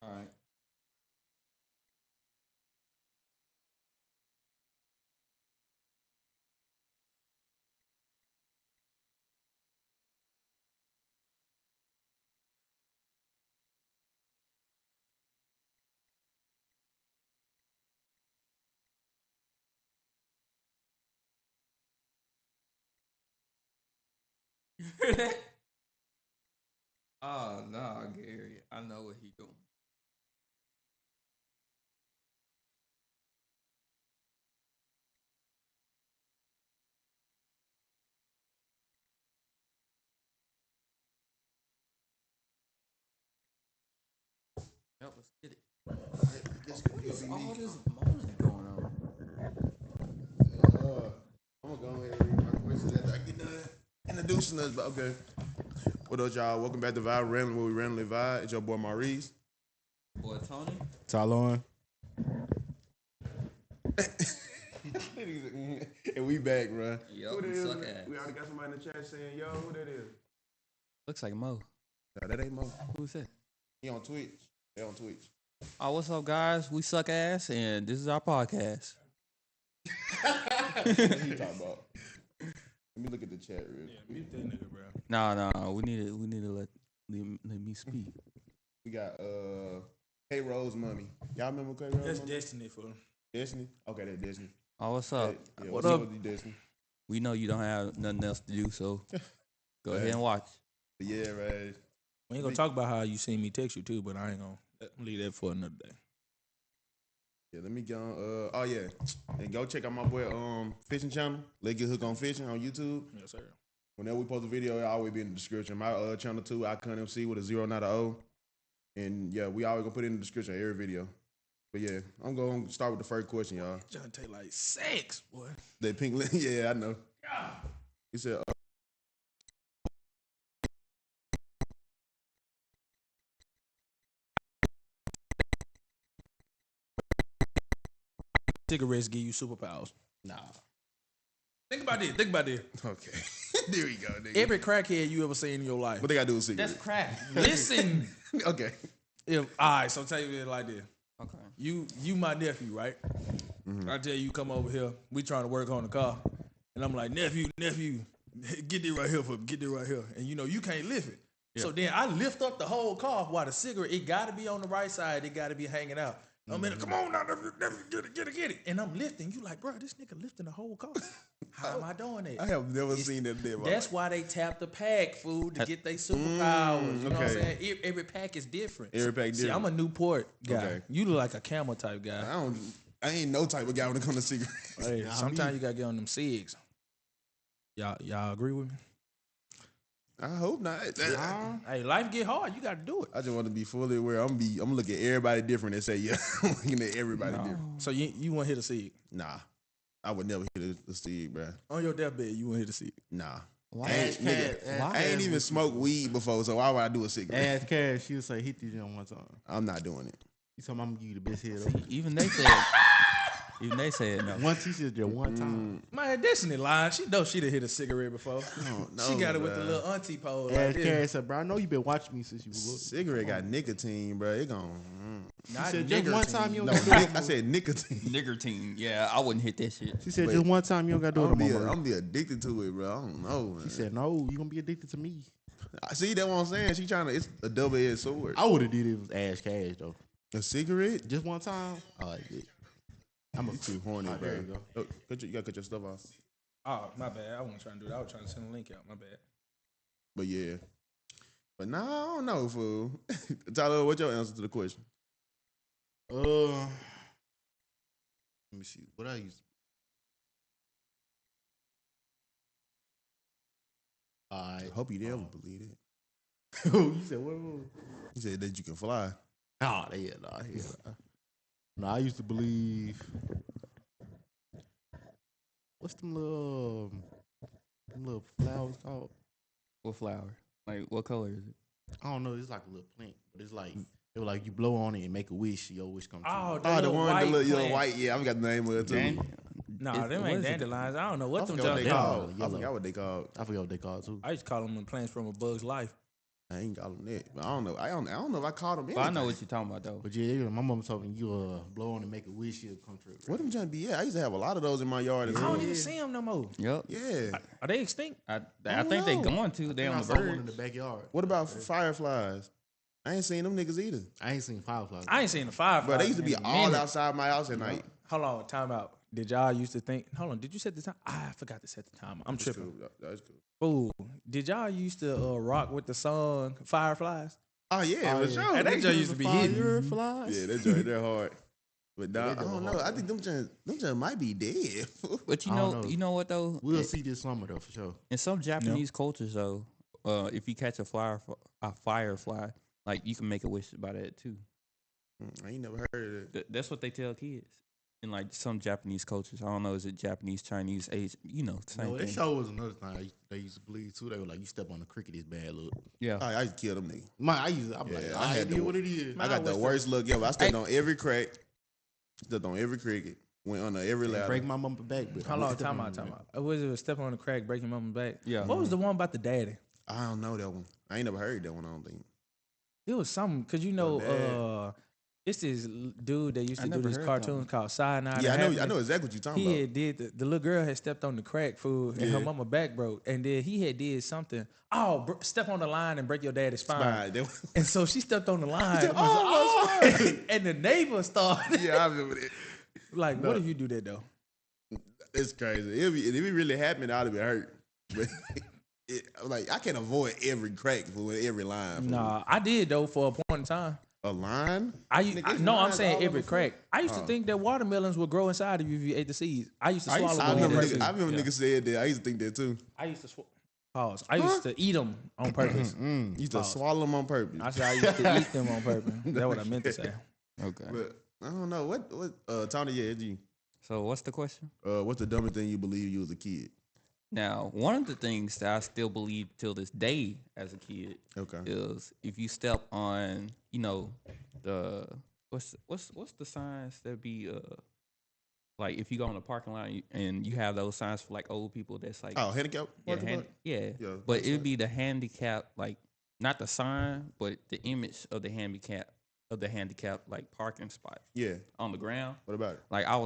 All right. Oh no, Gary. I know what he doing. Yep, let's get it. What is all this moaning going on? I'm gonna go ahead and read my questions after I get done introducing us. But okay, what up, y'all? Welcome back to Vibe Rambling, where we randomly vibe. It's your boy Maurice. Boy, Tony. Talon. And we back, bro. Yup, Who that we is? suck ass. We already got somebody in the chat saying, "Yo, who that is?" Looks like Mo. No, that ain't Mo. Who's that? He on Twitch. They on Twitch. Oh, what's up, guys? We suck ass, and this is our podcast. What he talking about? Let me look at the chat real quick. Mute that nigga, bro. No. We need to let me speak. We got K Rose Mummy. Y'all remember K Rose? That's Mummy? Destiny for him. Destiny. Okay, that's Destiny. Oh, what's up? Yeah, What what's up? with you, Destiny? We know you don't have nothing else to do, so go ahead and watch. But yeah, right. We ain't gonna talk about how you seen me text you too, but I ain't gonna leave that for another day. Yeah, let me go. Oh yeah, and go check out my boy fishing channel. Let's get hooked on fishing on YouTube. Yes, sir. Whenever we post a video, it always be in the description. My channel too, Icon MC with a 0 not a O. And yeah, we always gonna put it in the description of every video. But yeah, I'm gonna start with the first question, y'all. Trying to take like sex, boy. That pink link, yeah, I know. He said, Cigarettes give you superpowers. nah. Think about this. Think about this. Okay, there we go. Nigga. Every crackhead you ever seen in your life. What they gotta do with cigarettes? That's crack. Listen. Okay. If all right, so tell you it like this. Okay. You my nephew, right? I tell you come over here. We trying to work on the car. And I'm like, nephew, get this right here for me. Get this right here. And you know, you can't lift it. So then I lift up the whole car while the cigarette, it gotta be on the right side, it gotta be hanging out. I'm in, come on now, nephew, get it. And I'm lifting. You like, bro, this nigga lifting the whole car. How am I doing it? I have never seen that day. That's why they tap the pack, food, to get their superpowers. You know what I'm okay. saying? Every pack is different. Every pack See, I'm different. a Newport guy. Okay. You look like a camel type guy. I ain't no type of guy when it comes to cigarettes. Hey, sometimes you gotta get on them cigs. Y'all agree with me? I hope not. Hey, life get hard. You gotta do it. I just want to be fully aware. I'm gonna look at everybody different and say, yeah, I'm looking at everybody different. So you want to hit a cig Nah, I would never hit the seed, bro. on your deathbed? You want to hit a cig? Nah. Why? I ain't even smoked weed before, so why would I do a cigarette? Ask Cash, she would say, hit these on one time. I'm not doing it. You told me I'm gonna give you the best head See, up. even they said no. Once he said just one time. Man, Destiny lying. She know she'd have hit a cigarette before. No, She got it with the bruh. little auntie pose. Like Ask this. Cash said, bro, I know you been watching me since you was little. Cigarette got nicotine, bro. It gon' She Not said just one nigger time team. you don't no. gotta do it. I said nicotine. Nigger team. Yeah, I wouldn't hit that shit. She said Wait. just one time you don't gotta do I'm it no more. gonna be addicted to it, bro. I don't know. Man. She said, no, you gonna be addicted to me. I see that what I'm saying. She trying to. It's a double-edged sword. I would have did it with Ash Cash though. A cigarette? Just one time. Oh, yeah. I'm a You too horny, Oh, bro. there you go. Oh, you gotta cut your stuff off. Oh, my bad. I wasn't trying to do that. I was trying to send a link out. My bad. But yeah. But nah, I don't know, fool. Tyler, what's your answer to the question? Let me see. What I used. I Alright. hope you never believe it. You said what? He said that you can fly. Oh, yeah, nah. No, I used to believe. What's them little flowers called? What flower? Like, what color is it? I don't know. It's like a little plant, but it's like it was like you blow on it and make a wish. Your wish come true. Oh, Oh, the little one, the white little plant. white. Yeah, I forgot the name of it too. Nah, them what ain't is it? dandelions. I don't know I what them forgot what they junk. yellow. called. I forgot what they called. I forget what they call it too. I used to call them the plants from A Bug's Life. I ain't got them that. But I don't know. I don't know if I caught them. But I know what you're talking about though. But yeah, my mom told me you blow on and make a wish, it'll come true. What them trying to be? Yeah, I used to have a lot of those in my yard. I don't even see them no more. Yep. Yeah. Are they extinct? I don't think they know. going to. They on I the saw one in the verge. backyard. What about fireflies? I ain't seen them niggas either. I ain't seen fireflies. I ain't seen the fireflies. But they used to be in a all minute. outside my house at night. Hold on, time out. Did y'all used to think? Hold on, did you set the time? I forgot to set the time. I'm That's tripping. cool. That's cool. Fool. Did y'all used to rock with the song Fireflies? Oh yeah, for sure. And that joint used to be hidden. Fireflies. Yeah, that joint, they're hard. But Yeah, dog, they I don't go know. hard, I think them joints might be dead. But I don't know. you know what though? We'll see this summer though for sure. In some Japanese cultures though, if you catch a firefly, like you can make a wish about that too. I ain't never heard of that. That's what they tell kids in like some Japanese cultures. I don't know, is it Japanese, Chinese, Asian? You know, same No, that thing. show was another thing they used to believe too. They were like, you step on the cricket, it's bad luck. Yeah. I used to kill them niggas. I'm Yeah, like, I I had did the- what it is. I got the worst luck ever. I stepped on every crack, stepped on every cricket, went under every ladder. Break my mama back. But How long? Time out. Was it step on the crack, breaking mama's back? Yeah. What was the one about the daddy? I don't know that one. I ain't never heard that one. I don't think. It was something because it's this dude that used I to do never this heard that cartoon one. called Cyanide. Yeah, and I know Happiness. exactly what you're talking He about. had did the little girl had stepped on the crack food and her Yeah. mama back broke, and then he had did something. Oh, step on the line and break your daddy's spine. Fine. That was- And so she stepped on the line. "Oh, and the neighbor started yeah, I remember that. like, "What if you do that though?" It's crazy. If it really happened, I'd have been hurt. But like I can't avoid every crack for every line. fool. Nah, I did though for a point in time. A line? No, I'm lines saying all every over crack. I used to think that watermelons would grow inside of you if you ate the seeds. I used to I used swallow to- I them on remember, purpose. niggas, I remember niggas said that. I used to think that too. I used to pause. I used to eat them on purpose. Used to swallow them on purpose. I said I used to eat them on purpose. That's what I meant to say. Okay. But I don't know what. Tony, yeah, G. So what's the question? What's the dumbest thing you believe you was a kid? Now, one of the things that I still believe till this day as a kid Okay. is if you step on, the what's the signs that be like if you go in the parking lot and you have those signs for like old people that's like Oh, handicap? yeah, parking lot? yeah. Yeah, But that's it'd right. be the handicap, like not the sign, but the image of the handicap like parking spot Yeah. on the ground. What about it? Like I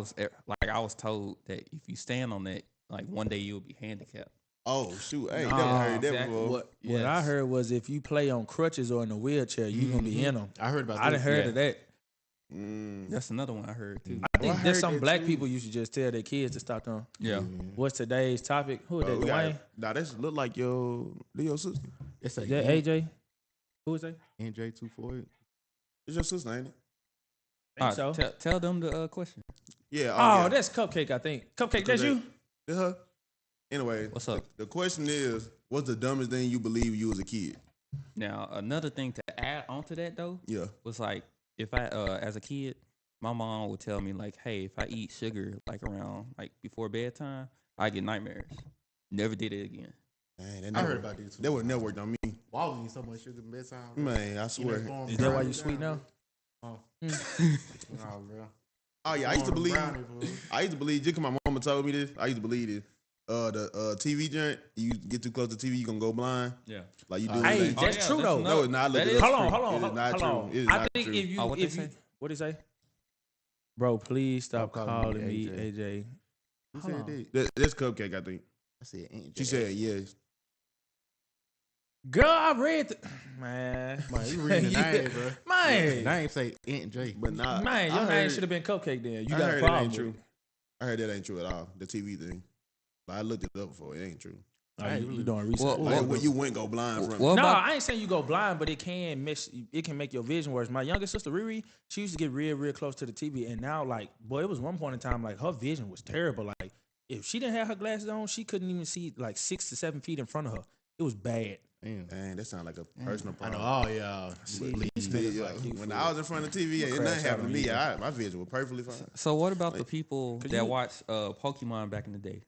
was told that if you stand on that, like one day you'll be handicapped. Oh shoot, I ain't Nah, never heard that exactly. before. What I heard was if you play on crutches or in a wheelchair, you gonna be in them. I heard about I done heard Yeah. of that. That's another one I heard too. I think I there's heard some that black too. people used to just tell their kids to stop them. Yeah. What's today's topic? Who is that? We got- Dwayne? Nah, that's look like your sister. It's a Is that AJ? Who is that? NJ248. It's your sister, ain't it? Think so. Tell them the question. Yeah. Oh, yeah. that's Cupcake, I think. Cupcake, that's you? That's her. Anyway, What's up? The question is, what's the dumbest thing you believe you was a kid? Now another thing to add onto that though Yeah. was like if I as a kid, my mom would tell me like, hey, if I eat sugar like around like before bedtime, I get nightmares. Never did it again. Man, I heard about this too. That would never worked on me. Why was eating so much sugar bedtime? Man, I swear. Is that why you sweet now? Oh, bro. Oh yeah, I used to believe. Just 'cause my mama told me this, I used to believe this. The TV joint, you get too close to TV, you gonna go blind. Yeah. Like you do. Hey, things. that's true though. No, it's not. Look That it is up. Hold on, true. hold on, It is hold not hold true. on. It is I not think true. if you, What if they you, say? what did he say? Bro, please stop Stop calling calling me me AJ. Who Hold said on. that? That's Cupcake, I think. I said Aunt She Jay. said yes. Girl, I read man. Man, you reading the name, bro. Man. The name say Aunt J. But nah, Man, your I name heard- should have been Cupcake then. You I got a heard it problem. ain't with true. it. I heard that ain't true at all. The TV thing. Like, I looked it up before. It ain't true. Oh, you doing research? Well, Like when you went go blind from. What No, about I ain't saying you go blind, but it can make your vision worse. My younger sister Riri, she used to get real close to the TV, and now like, boy, it was one point in time like her vision was terrible. Like, if she didn't have her glasses on, she couldn't even see like 6 to 7 feet in front of her. It was bad. Damn. Man, that sound like a personal I know problem. all y'all. See, believe these that. niggas Yeah, like you when fool. I was in front of the TV, and crash nothing out happened to on me, you. my vision was perfectly fine. so what about the people Could that you- watched Pokemon back in the day?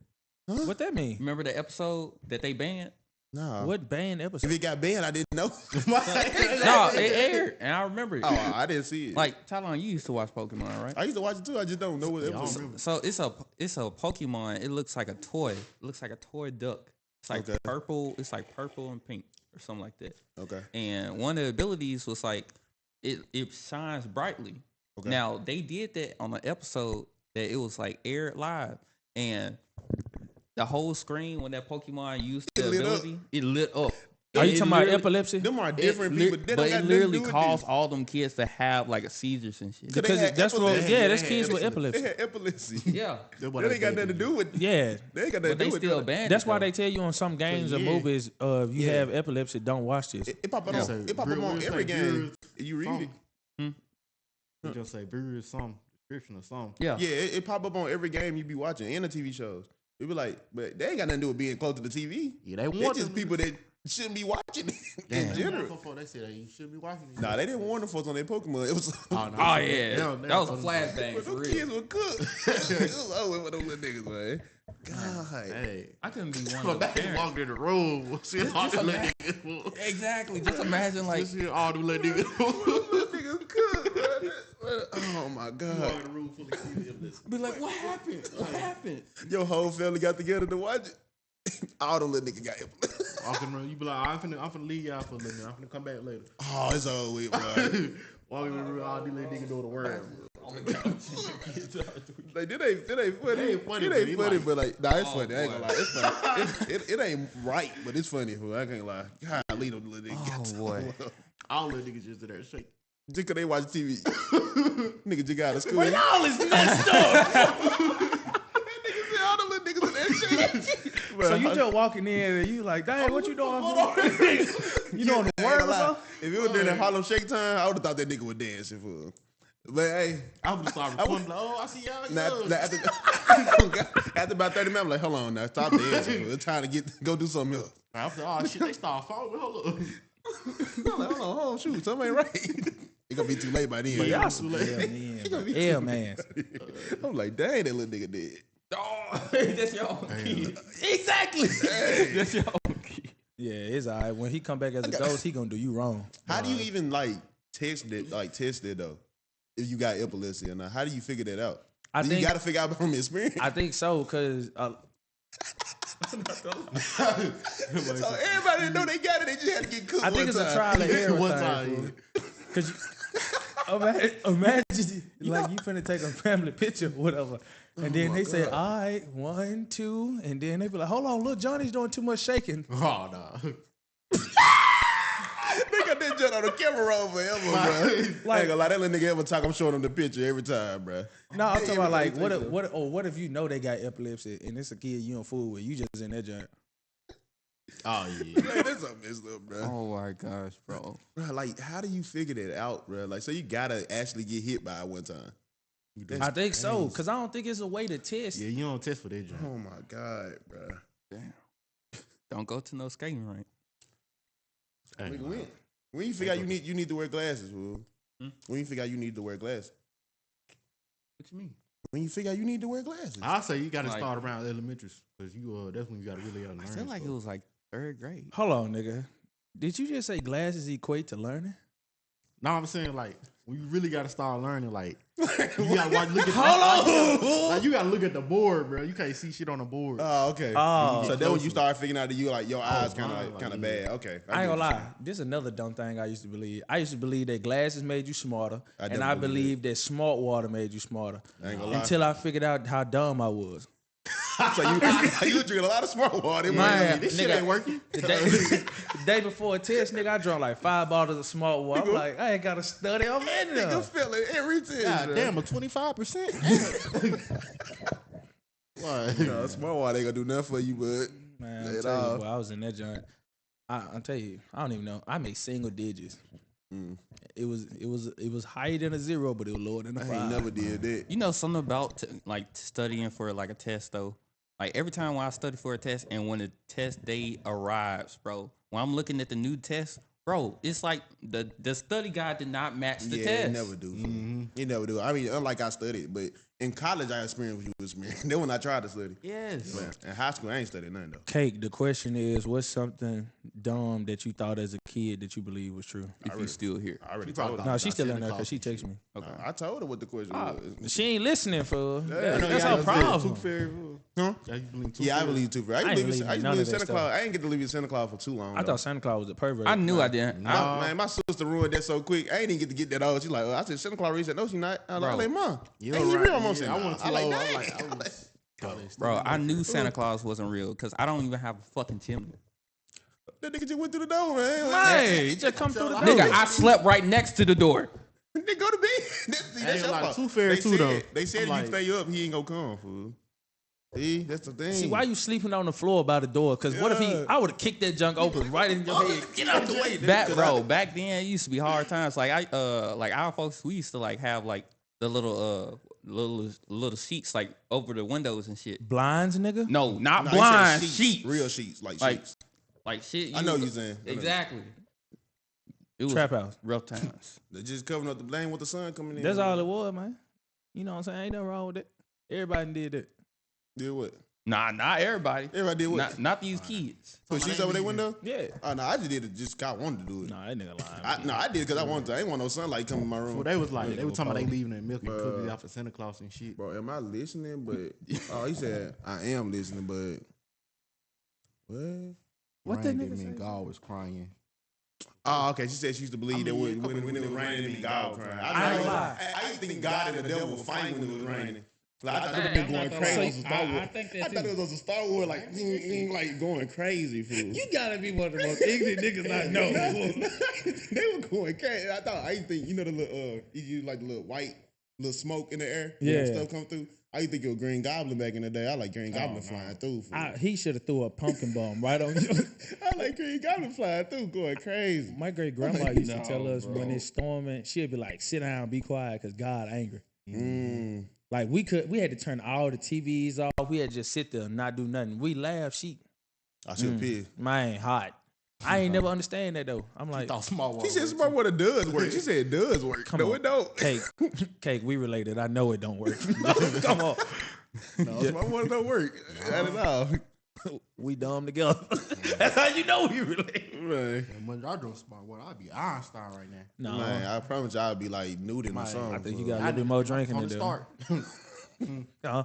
What that mean? Remember the episode that they banned? Nah. What band If episode? it got banned, I didn't know. No, it aired, and I remember it. Oh, I didn't see it. Like Talon, you used to watch Pokemon, right? I used to watch it too. I just don't know what Yeah, I don't episode. remember. So it's a Pokemon. It looks like a toy. It looks like a toy duck. It's like Okay. purple. It's like purple and pink. or something like that. Okay. And one of the abilities was like it shines brightly. Okay. Now they did that on an episode that it was like aired live, and the whole screen when that Pokemon used the lit up. ability, it lit up. Are you It talking about literally- epilepsy? Them are different it people. They but don't it got nothing to literally do with caused this. all them kids to have like seizures and shit. They Because had that's what, epilepsy. yeah, They that's had kids with epilepsy. epilepsy. They had epilepsy. Yeah, That ain't got nothing to do with. Yeah. They ain't got nothing but to they do with still that. banned. That's it, why though. they tell you on some games or yeah. movies, if you Yeah. have epilepsy, don't watch this. It pop up Yeah. on. It pop up on every game. You read it. You just say "Brew" some description or something. Yeah, Yeah, it pop up on every game you be watching and the TV shows. It be like, but they ain't got nothing to do with being close to the TV. Yeah, they They want just people that shouldn't be watching it in Damn. general. They said you should be watching. This. Nah, they didn't warn the folks on their Pokemon. It was. Oh, no. Oh yeah, No, that was a no. flashbang But for them real. kids were cooked. It was over with them little niggas, man. God. Hey, I couldn't be one but of the they parents. walked in the room. See all the little niggas. Exactly. Just imagine like See all the little niggas. Little niggas cooked, man. Oh my Walk God. in the room full of kids. be like, what happened? What happened? Your whole family got together to watch it. All the little niggas got epilepsy. Walk in the room. You be like, I'm finna leave y'all for a little minute. I'm finna come back later. Oh, it's over with, bro. Walk in the room. All these little niggas doing the word. Like, it ain't funny. It ain't funny, It but ain't he funny, like- but like, nah, it's Oh, funny. I ain't boy. gonna lie, it's funny. It ain't right, but it's funny. Fool. I can't lie. God, leave them little niggas. Oh, boy. All the niggas just in there shake. Just cause they watch TV. Nigga just got out of school. Y'all is messed up. Niggas say all the little niggas in that shit. So you just walking in and you like, dang, what you doing? You doing the word or something? If it was during that Harlem Shake time, I would have thought that nigga was dancing, fool. But hey, I would start recording. Like, oh, I see y'all. now after about 30 minutes, I'm like, hold on now, stop dancing. Fool. It's time to go do something else. After all shit, they start following. Hold up. I'm like, hold on, shoot, something ain't right. It gonna be too late by then. But Y'all y'all some too late. L man. I'm like, dang, that little nigga dead. Oh, that's your own kid. Exactly. That's your own kid. Yeah, it's all right. When he come back as a ghost, he gonna do you wrong. How do you even like test it though? If you got epilepsy or not, how do you figure that out? I You think got to figure out from experience. I think so because So everybody that know they got it, they just had to get cooked. I think it's a trial and error One thing. time, Because imagine like you finna take a family picture or whatever, and then they say, all right, 1, 2, and then they be like, hold on, little Johnny's doing too much shaking. Oh no. They got that junk on the camera roll forever, bro. Like, ain't gonna lie, that little nigga ever talk, I'm showing him the picture every time, bro. No, I'm talking about like Everybody what if you know they got epilepsy and it's a kid you don't fool with, you just in that joint. Oh yeah. Man, that's something messed up, bro. Oh my gosh, bro. Bro, like, how do you figure that out, bro? Like, so you gotta actually get hit by it one time. That's I think so, crazy. because I don't think it's a way to test. Yeah, you don't test for that joint. Oh my god, bro. Damn. Don't go to no skating rink. Like, when you figure out you need to wear glasses, fool? When you figure out you need to wear glasses? What you mean? When you figure out you need to wear glasses? I say you got to Like- start around elementary because you that's when you got to really learn. I feel like it was like 3rd grade. Hold on, nigga. Did you just say glasses equate to learning? No, I'm saying like when you really got to start learning, like you got to look at. Like, you got to look at the board, bro. You can't see shit on the board. Oh, okay. Oh. So then when you start figuring out that you like your eyes kind mine, of like, kind of yeah. bad. Okay, I ain't get gonna what lie. This is another dumb thing I used to believe. I used to believe that glasses made you smarter, I and never I believed believed that smart water made you smarter. I ain't gonna lie. Until I figured out how dumb I was. So you drinking a lot of smart water. Man, This Shit nigga, ain't working. The day before a test, nigga, I drank like 5 bottles of smart water. I'm like, I ain't gotta study. I'm in nigga there. feel it every test. God bro. damn, a 25%. What? No, smart water ain't gonna do nothing for you, but Man, Lay I it tell you, off. boy, I was in that joint. I'll tell you, I don't even know. I made single digits. It was higher than a 0, but it was lower than a 5. I ain't never did that. You know something about like studying for like a test though? Like every time when I study for a test and when the test day arrives, bro, when I'm looking at the new test, bro, it's like the study guide did not match the Yeah, test. it never do. It never do. I mean, unlike I studied, but In college, I experienced what you experienced. Then when I tried to study. Yes. But in high school, I ain't studied nothing, though. Cake, the question is, what's something dumb that you thought as a kid that you believe was true? If you still here. I already She probably told her. thought- No, she's still Santa in there because Claus she and texted me. Okay. I told her what the question was. She ain't listening, fool. Yeah, That's our problem. Tooth fairy. Huh? Yeah, you believe tooth Yeah, I fairy? believe too. I I ain't used to believe believe none in of that Santa stuff. Claus. I ain't get to live in Santa Claus for too long. I though. thought Santa Claus was a pervert. I knew I didn't. Man, my sister ruined that so quick. I ain't even get to get that old. She's like, I said Santa Claus. She said, no, she not. I was Bro. like, Mom, You ain't know, he right? real? I'm Yeah, saying, I want to I like, I dang. was college. Bro, I knew Santa Claus wasn't real because I don't even have a fucking chimney. That nigga just went through the door, man. Hey, just come through the door. Nigga, I slept right next to the door. They go to bed. That's your like fault. Tooth Fairy They too, said- though. They said I'm if you like- stay up, he ain't gonna come, fool. See, that's the thing. See, why you sleeping on the floor by the door? Because what if Yeah. I would have kicked that junk open right in your head? Get out the way. Back then it used to be hard times. Like our folks, we used to like have like the little sheets like over the windows and shit. Blinds, nigga? No, not Nah, he said blind sheets. real sheets, like Like- sheets. Like shit. I know you saying. Exactly. It was Trap house. rough times. They just covering up the blame with the sun coming in. That's all it was, man. You know what I'm saying? Ain't nothing wrong with it. Everybody did it. Did what? Nah, not everybody. Everybody did what? Not these kids. Put sheets over their window? Yeah. Oh no, I just did it just 'cause I wanted to do it. Nah, that nigga lying. I did because I wanted to. I ain't want no sunlight coming in my room. Well, they was like, they were talking about they Pause. leaving their milk and cookies out for Santa Claus and shit. Bro, am I listening? But oh, he said I am listening, but what? What that Rain nigga didn't mean say? God was crying. Oh, okay. She said she used to believe that mean, when it was raining, it mean God was crying. I ain't lie. I used to think God and the devil were fighting when it was raining. Like, I thought Dang, it was I'm going not crazy. gonna lie. I think that I thought too. it was on some Star Wars, like going crazy, fool. You gotta be one of the most ignorant niggas I know. They were going crazy. I used to think, you know, the little, you like the little white, little smoke in the air, when Yeah. stuff come through. I used to think it was Green Goblin back in the day. I like Green Goblin flying through. Fool. He should have threw a pumpkin bomb right on you. I like Green Goblin flying through, going crazy. My great grandma used to tell us when it's storming, she'd be like, "Sit down, be quiet, cause God angry." Mm. Like we had to turn all the TVs off. We had to just sit there and not do nothing. We laugh, she I should have pissed. Man, hot. I ain't never understand that though. I'm like, Thought small She world. said smart water does work. She said it does work. Come no, on. it don't. cake, we related. I know it don't work. Come on. No, smart water don't work. Not at all. We dumb together. That's how you know we related. Man. And when I drink small water, I'd be Einstein right now. No, Man, I promise y'all be like Newton or Man, something. I think you fool. got a little bit more drinking From to the do. start. Uh-huh.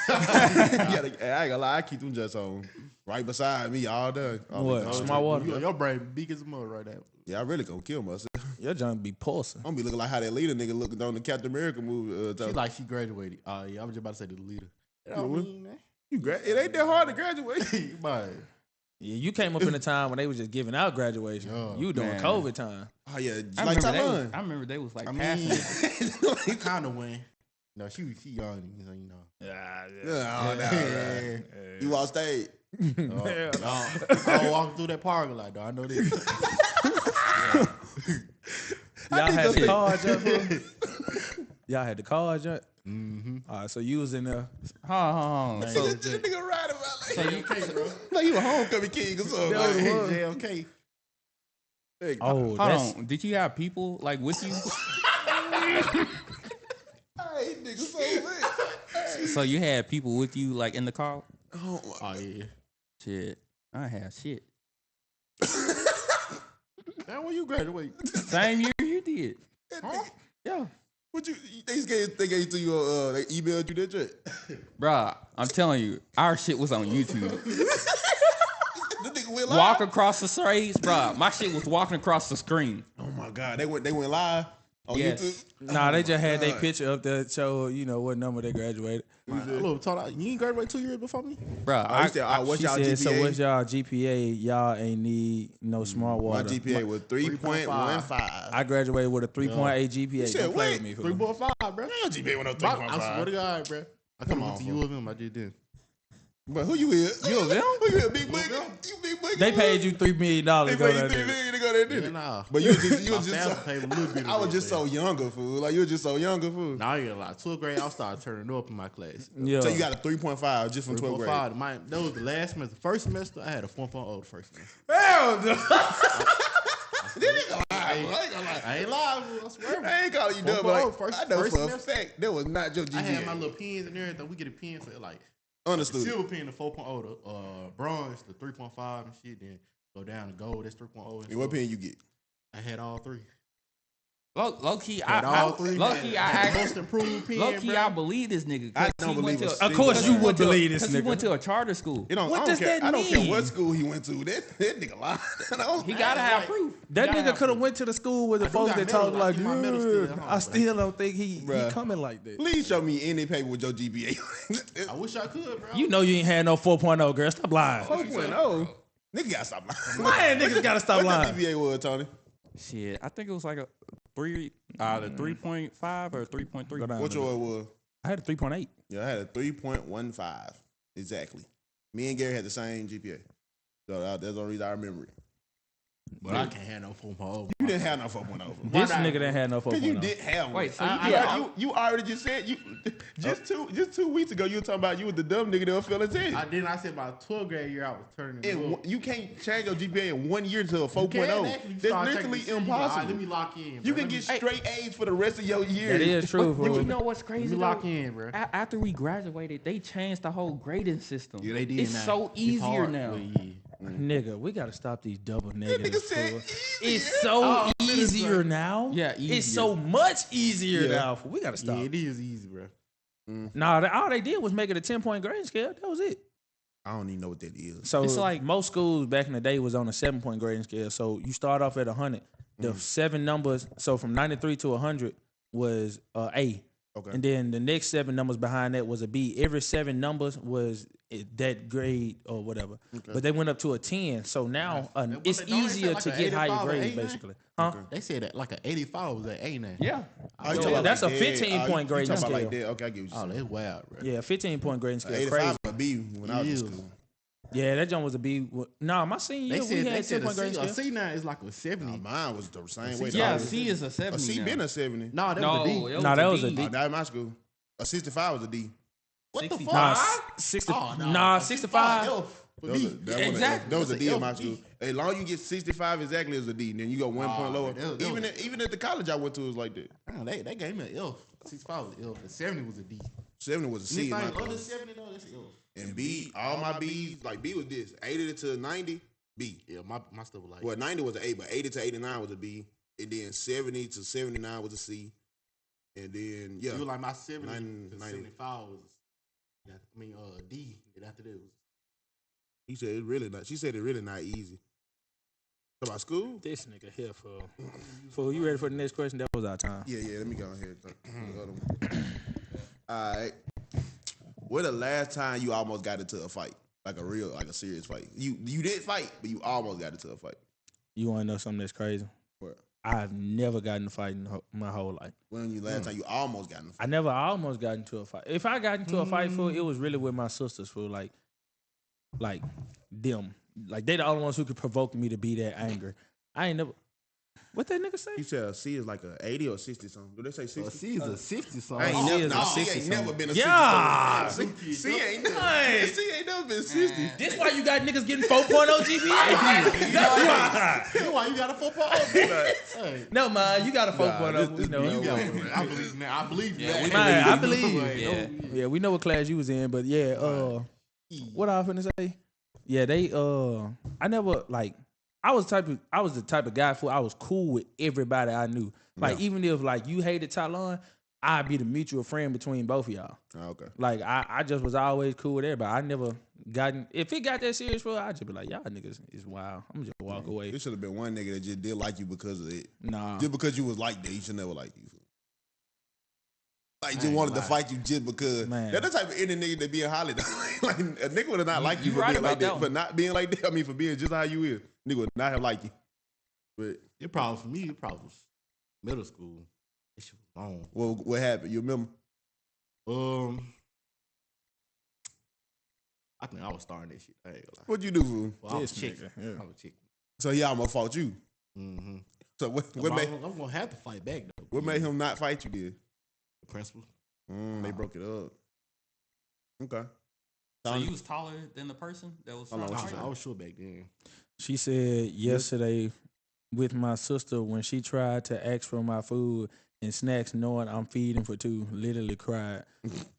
I ain't gonna lie, I keep them just on right beside me all day. All What? the- Smart water. Your brain big as a mother right now. Yeah, I really gonna kill myself. Your junk be pulsing. I'm gonna be looking like how that leader nigga looking on the Captain America movie. She like she graduated. Yeah, I was just about to say the leader. It ain't that hard to graduate. Man. Yeah, you came up in a time when they was just giving out graduation. Yeah. You doing Man. COVID time. Oh yeah, I like remember they was like I passing. mean, he kind of win. No, she young, so you know. Yeah, Yeah, no. You on stage. I walk through that parking lot, though. I know this. Y'all had the shit- car jump. Y'all had the car jump. Mm-hmm. All right, so you was in there. Hold on. So, This nigga riding about like, so you, like you a homecoming king or something. That was Like, what- JFK. hey, Oh, hold that's on. Did you have people like with you? hey, nigga, so lit. So you had people with you like in the car? Oh, my. Oh, yeah. Shit, I have shit. Man, when you graduate? Same year you did. Huh? Yeah. What you? They gave to you. They emailed you that shit. Bruh, I'm telling you, our shit was on YouTube. The nigga went live. Walk across the streets, bruh. My shit was walking across the screen. Oh my god, they went live on Yes. YouTube. nah. They just had their God. picture up there, show what number they graduated. Look, you ain't graduate 2 years before me? Bruh, Oh, you said, what's She y'all said, GPA? so what's y'all GPA? Y'all ain't need no smart My water. GPA was 3.15. I graduated with a 3.8 GPA. You said Don't play what? with me, fool. 3.5, bro. Your GPA went up I swear to 3.5. God, bro. I Come come on, on to fool. U of M. I just did. But who you is? You a them? Who you is, Big Boogie? You Big Boogie? They paid you $3 million They to go paid you there. 3 million to go there, didn't Yeah, it? nah. But you was just My family paid a little bit of I was it, just so man. younger, fool. Like you were just so younger, fool. Now I get a lot. 12th grade, I started turning up in my class. Yeah. So you got a 3.5 just from 12th grade. 3.5. That was the last semester. First semester, I had a 4.0 the first semester. Hell no. This nigga lying. I ain't lying, I swear. I ain't calling you dumb, 4.0, but like, first- I know first for a semester. fact that was not your GPA. I had my little pins and everything. We get a pin for like Understood. silver pin the 4.0, the bronze the 3.5 and shit. Then go down to gold. That's 3.0. And what pin you get? I had all three. Low key, Had all three. low key, Had the most improved pin. low key, bro. I believe this nigga. I don't believe it. a Of course you single- would believe this Because he went nigga. to a charter school. It don't, What I don't does care. that I don't care mean? what school he went to. That nigga lied. He gotta have proof. That He gotta nigga have could have proof. went to the school with the I do folks got that medal, talk I like, keep my medal still at home, I bro. still don't think he Bruh. coming like that. Please show me any paper with your GPA. I wish I could, bro. You know you ain't had no 4.0, girl. Stop lying. 4.0. Nigga gotta stop lying. Man, niggas gotta stop What lying. your GPA was, Tony? Shit, I think it was like a 3.5 or 3.3. Go down What to the- yours was? I had a 3.8. Yeah, I had a 3.15. Exactly. Me and Gary had the same GPA. So that's the only reason I remember it. But I can't have no 4.0. You didn't have no 4.0. This not? nigga didn't have no 4.0. Because you did have one. Wait, so you I- did- I- you already just said you just 2 weeks ago you were talking about you was the dumb nigga that was failing test. I didn't. I said about 12th grade year I was turning. And up. you can't change your GPA in 1 year to a 4.0. You can actually That's start taking literally the shit, you go, impossible. "All right, let me lock in. You bro. can Let me- get straight A's for the rest of your year. That is true. But you fool. know what's Let crazy? me lock though? in, bro. After we graduated, they changed the whole grading system. Yeah, they did. It's now. so It's easier hard. now. Well, yeah. Nigga, we gotta stop these double That negatives. nigga said fool. easy. It's so Oh, easier listen. now. Yeah, It's easier. so much easier Yeah. now. Fool. We gotta stop. Yeah, it is easy, bro. Nah, all they did was make it a 10-point grading scale. That was it. I don't even know what that is. So It's like- most schools back in the day was on a 7-point grading scale. So you start off at 100. The 7 numbers, so from 93 to 100 was A. Okay. And then the next 7 numbers behind that was a B. Every 7 numbers was that grade or whatever. But they went up to a 10. So now What it's they- don't they say easier like to a get higher 85 or grades, 89? basically. Huh? They said that like an 85 was an A now. Yeah. Oh, you So talking about that's like a that? 15-point you grading talking about like scale. that? Okay, I get what Oh, you're saying. that's wild, bro. Yeah, 15-point grading scale. 85 Crazy. a B when I was in It is. school. Yeah, that joint was a B. Nah, my senior They year, said we they had said 10-point grading a scale. C now is like a 70. Mine was the same way. Yeah, dog. C is a 70 A C now. been a 70. No, that No, was a D. Nah, that was a Oh, D. that was my school. A 65 was a D. What the 65? fuck? Nah, 60. Oh, Nah, a 65. F for That was me. a, that Exactly. was a That's D a in my F for school. me. As long as you get 65 exactly as a D, then you go 1 point lower. that was- Even at the college I went to, it was like that. Damn, they gave me an F. 65 was an F. The 70 was a D. 70 was a C in my Anything under class. 70 though, that's an F. And B, all my B's, like B was this 80 to 90, B. Yeah, my stuff was like. Well, 90 was an A, but 80 to 89 was a B. And then 70 to 79 was a C. And then, yeah. You were like my 70 90. to 75 was. D. And after that was. He said it's really not. She said it's really not easy. Talk about school? This nigga here, fool. You ready for the next question? That was our time. Yeah, let me go ahead. The other one. All right. When the last time you almost got into a fight? Like a serious fight. You did fight, but you almost got into a fight. You want to know something that's crazy? What? I've never gotten in a fight in my whole life. When you last time you almost got in a fight? I never almost got into a fight. If I got into a fight, fool, it was really with my sisters, fool. Like them. Like they the only ones who could provoke me to be that angry. I ain't never. What that nigga say? He said a C is like a 80 or 60 something. Do they say 60? C is a 60 I something. ain't C never, is a no, 60 he ain't something. never been a Yeah. 60. C ain't never, Hey. C ain't never been 60. This why you got niggas getting 4.0 GPA? That's why. That's why you got a 4.0. Hey, No, man, you got a 4.0. this We know. you it. got I believe now. I believe Yeah, that. we Man, I believe. Yeah. Yeah, we know what class you was in, but yeah, what I was finna say? Yeah, they I never like I was the type of guy I was cool with everybody I knew. Like even if like you hated Talon, I'd be the mutual friend between both of y'all. Oh, okay. Like I just was always cool with everybody. I never gotten if it got that serious for I'd just be like, y'all niggas is wild. I'm just walk away. There should have been one nigga that just did like you because of it. Nah. Just because you was like that, you should never like you. Like just wanted to fight you just because. Man. That's the type of any nigga that be in Hollywood. Like a nigga would have not liked you You for right being like about that, that for one. not being like that. I mean, for being just how you is, nigga would not have liked you. But It probably for me. It probably was middle school. That shit was long. what happened? You remember? I think I was starting that shit. I ain't gonna lie. What'd you do, fool? Well, I was This chick. nigga, yeah. I was chick. So he almost fought you. Mm-hmm. So what I'm gonna have to fight back though. what made him not fight you? Did The principal. they broke it up? Okay. So you was taller than the person that was Hold on, trying to what you fight? I was sure back then. She said yesterday with my sister when she tried to ask for my food and snacks, knowing I'm feeding for two. Literally cried.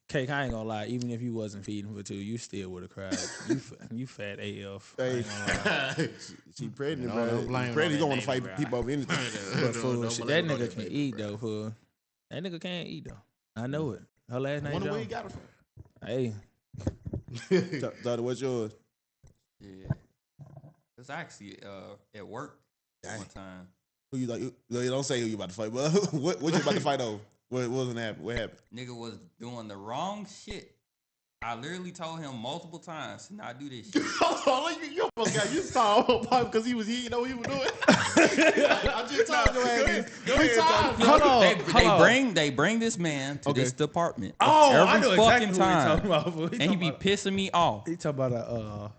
Cake, I ain't gonna lie. Even if you wasn't feeding for two, you still would have cried. You fat AF. I Hey, ain't gonna lie. she pregnant, No, bro. don't blame her Pregnant, you on don't want that to fight baby, people over anything. But fool, Don't shit, blame that her on nigga that can baby, eat bro. though, fool. That nigga can't eat though. I know it. Her last name Wonder where you Jones. got it from. Hey, Daughter, what's yours? Yeah. It's actually at work one time. Who you like? You don't say who you about to fight, but what you about to fight over? What wasn't happening? What happened? Nigga was doing the wrong shit. I literally told him multiple times to not do this shit. You almost got you saw him because he didn't know what he was doing. I just told you ass three times. hold on. They bring this man to this department. Oh, every I know fucking exactly time, what he talking about. Fool. and he be pissing me off. He talking about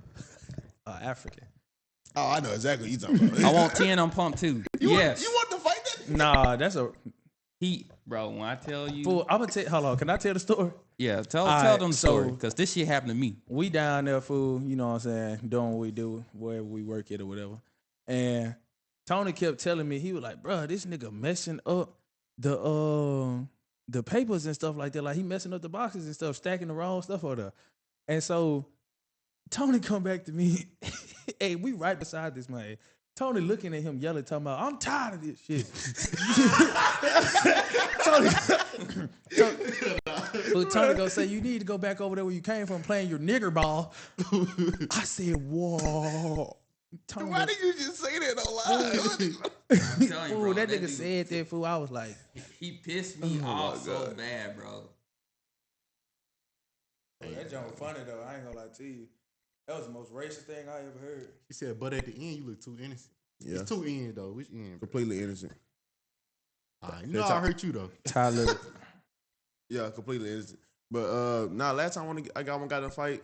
a African. Oh, I know exactly what you talking about. I want 10 on pump too. Yes, You want to fight that? Nah, that's a bro. When I tell you, fool. I'm gonna tell. Hold on, can I tell the story? yeah, tell Alright, them the story so- because this shit happened to me. We down there, fool. You know what I'm saying? Doing what we do, wherever we work at or whatever. And Tony kept telling me, he was like, "Bro, this nigga messing up the papers and stuff like that. Like he messing up the boxes and stuff, stacking the wrong stuff over there." And so Tony come back to me. Hey, we right beside this man. Tony looking at him, yelling, talking about, "I'm tired of this shit." Tony go say, "You need to go back over there where you came from playing your nigger ball." I said, "Whoa." Tony Why go, did you just say that online? I'm telling you, fool, bro, that nigga dude, said that, fool. I was like, he pissed me off so bad, bro. that joke was funny though. I ain't gonna lie to you. That was the most racist thing I ever heard. He said, but at the end, you look too innocent. Yeah. It's too end, though. Which end? Bro? Completely innocent. You know I hurt you, though. Tyler, Yeah, completely innocent. But last time I got in a fight,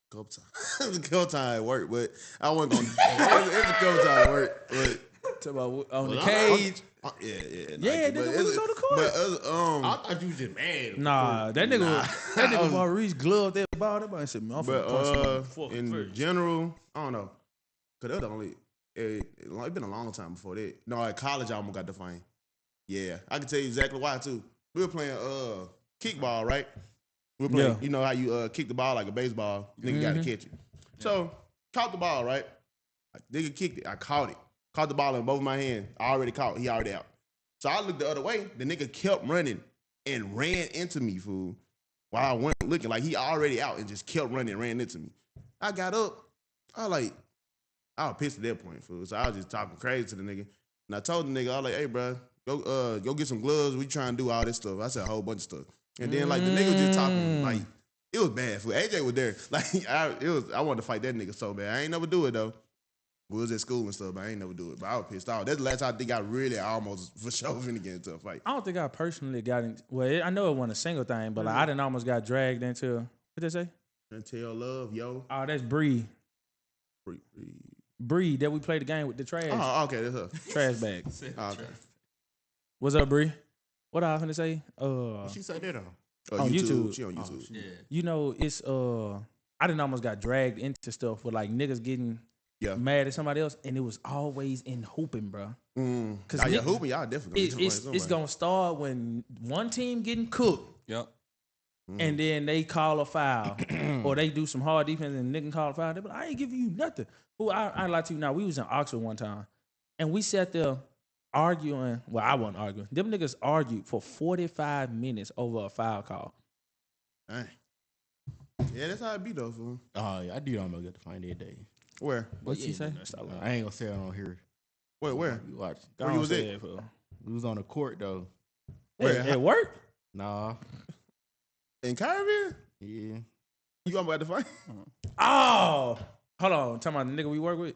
couple times. It was a couple times at work, but I wasn't gonna. It was a couple times at work, but talk about on the Well, cage. yeah, Yeah, but nigga, we was on the court. But I thought you was just mad. Nah, that nigga Maurice gloved that ball. That boy said, "Man, I'm finna punch him in the fucking in face." general, I don't know. Cause that was the only. It's been a long time before that. No, at college I almost got the fine. Yeah, I can tell you exactly why too. We were playing kickball, right? We were playing. Yeah. You know how you kick the ball like a baseball. Nigga got to catch it. So caught the ball, right? Nigga kicked it. I caught it. Caught the ball in both my hands. I already caught. He already out. So I looked the other way. The nigga kept running and ran into me, fool. While I went looking like he already out and just kept running and ran into me. I got up. I was pissed at that point, fool. So I was just talking crazy to the nigga. And I told the nigga, I was like, "Hey, bro, go get some gloves. We trying to do all this stuff." I said a whole bunch of stuff. And then like the nigga was just talking like it was bad, fool. AJ was there. Like I wanted to fight that nigga so bad. I ain't never do it though. We was at school and stuff, but I ain't never do it. But I was pissed off. That's the last time I think I really almost for sure finna get into a fight. I don't think I personally got in. Well, I know it wasn't a single thing, but like, I didn't almost got dragged into. What they say? Until love, yo. Oh, that's Bree. Bree that we played the game with the trash Okay, that's her. trash bag. Okay. What's up, Bree? What I was finna say? She said that on. On YouTube. She on YouTube. Yeah, You know, it's I didn't almost got dragged into stuff with like niggas getting Yeah. mad at somebody else, and it was always in hooping, bro. Cause yeah, hooping, y'all definitely It's gonna start when one team getting cooked, yep. and then they call a foul, or they do some hard defense and nigga call a foul. They be like, "I ain't giving you nothing." Who I lie to you now. We was in Oxford one time, and we sat there arguing. Well, I wasn't arguing. Them niggas argued for 45 minutes over a foul call. Dang. Yeah, that's how it be though, fool. Oh, yeah, I did almost get to find that day. Where? What you say? I ain't gonna say it on here. Where? You watch. Where you was at? We was on the court though. Where? At work? Nah. In Caribbean? Yeah. You about to fight? Oh, hold on. Talking about the nigga we work with.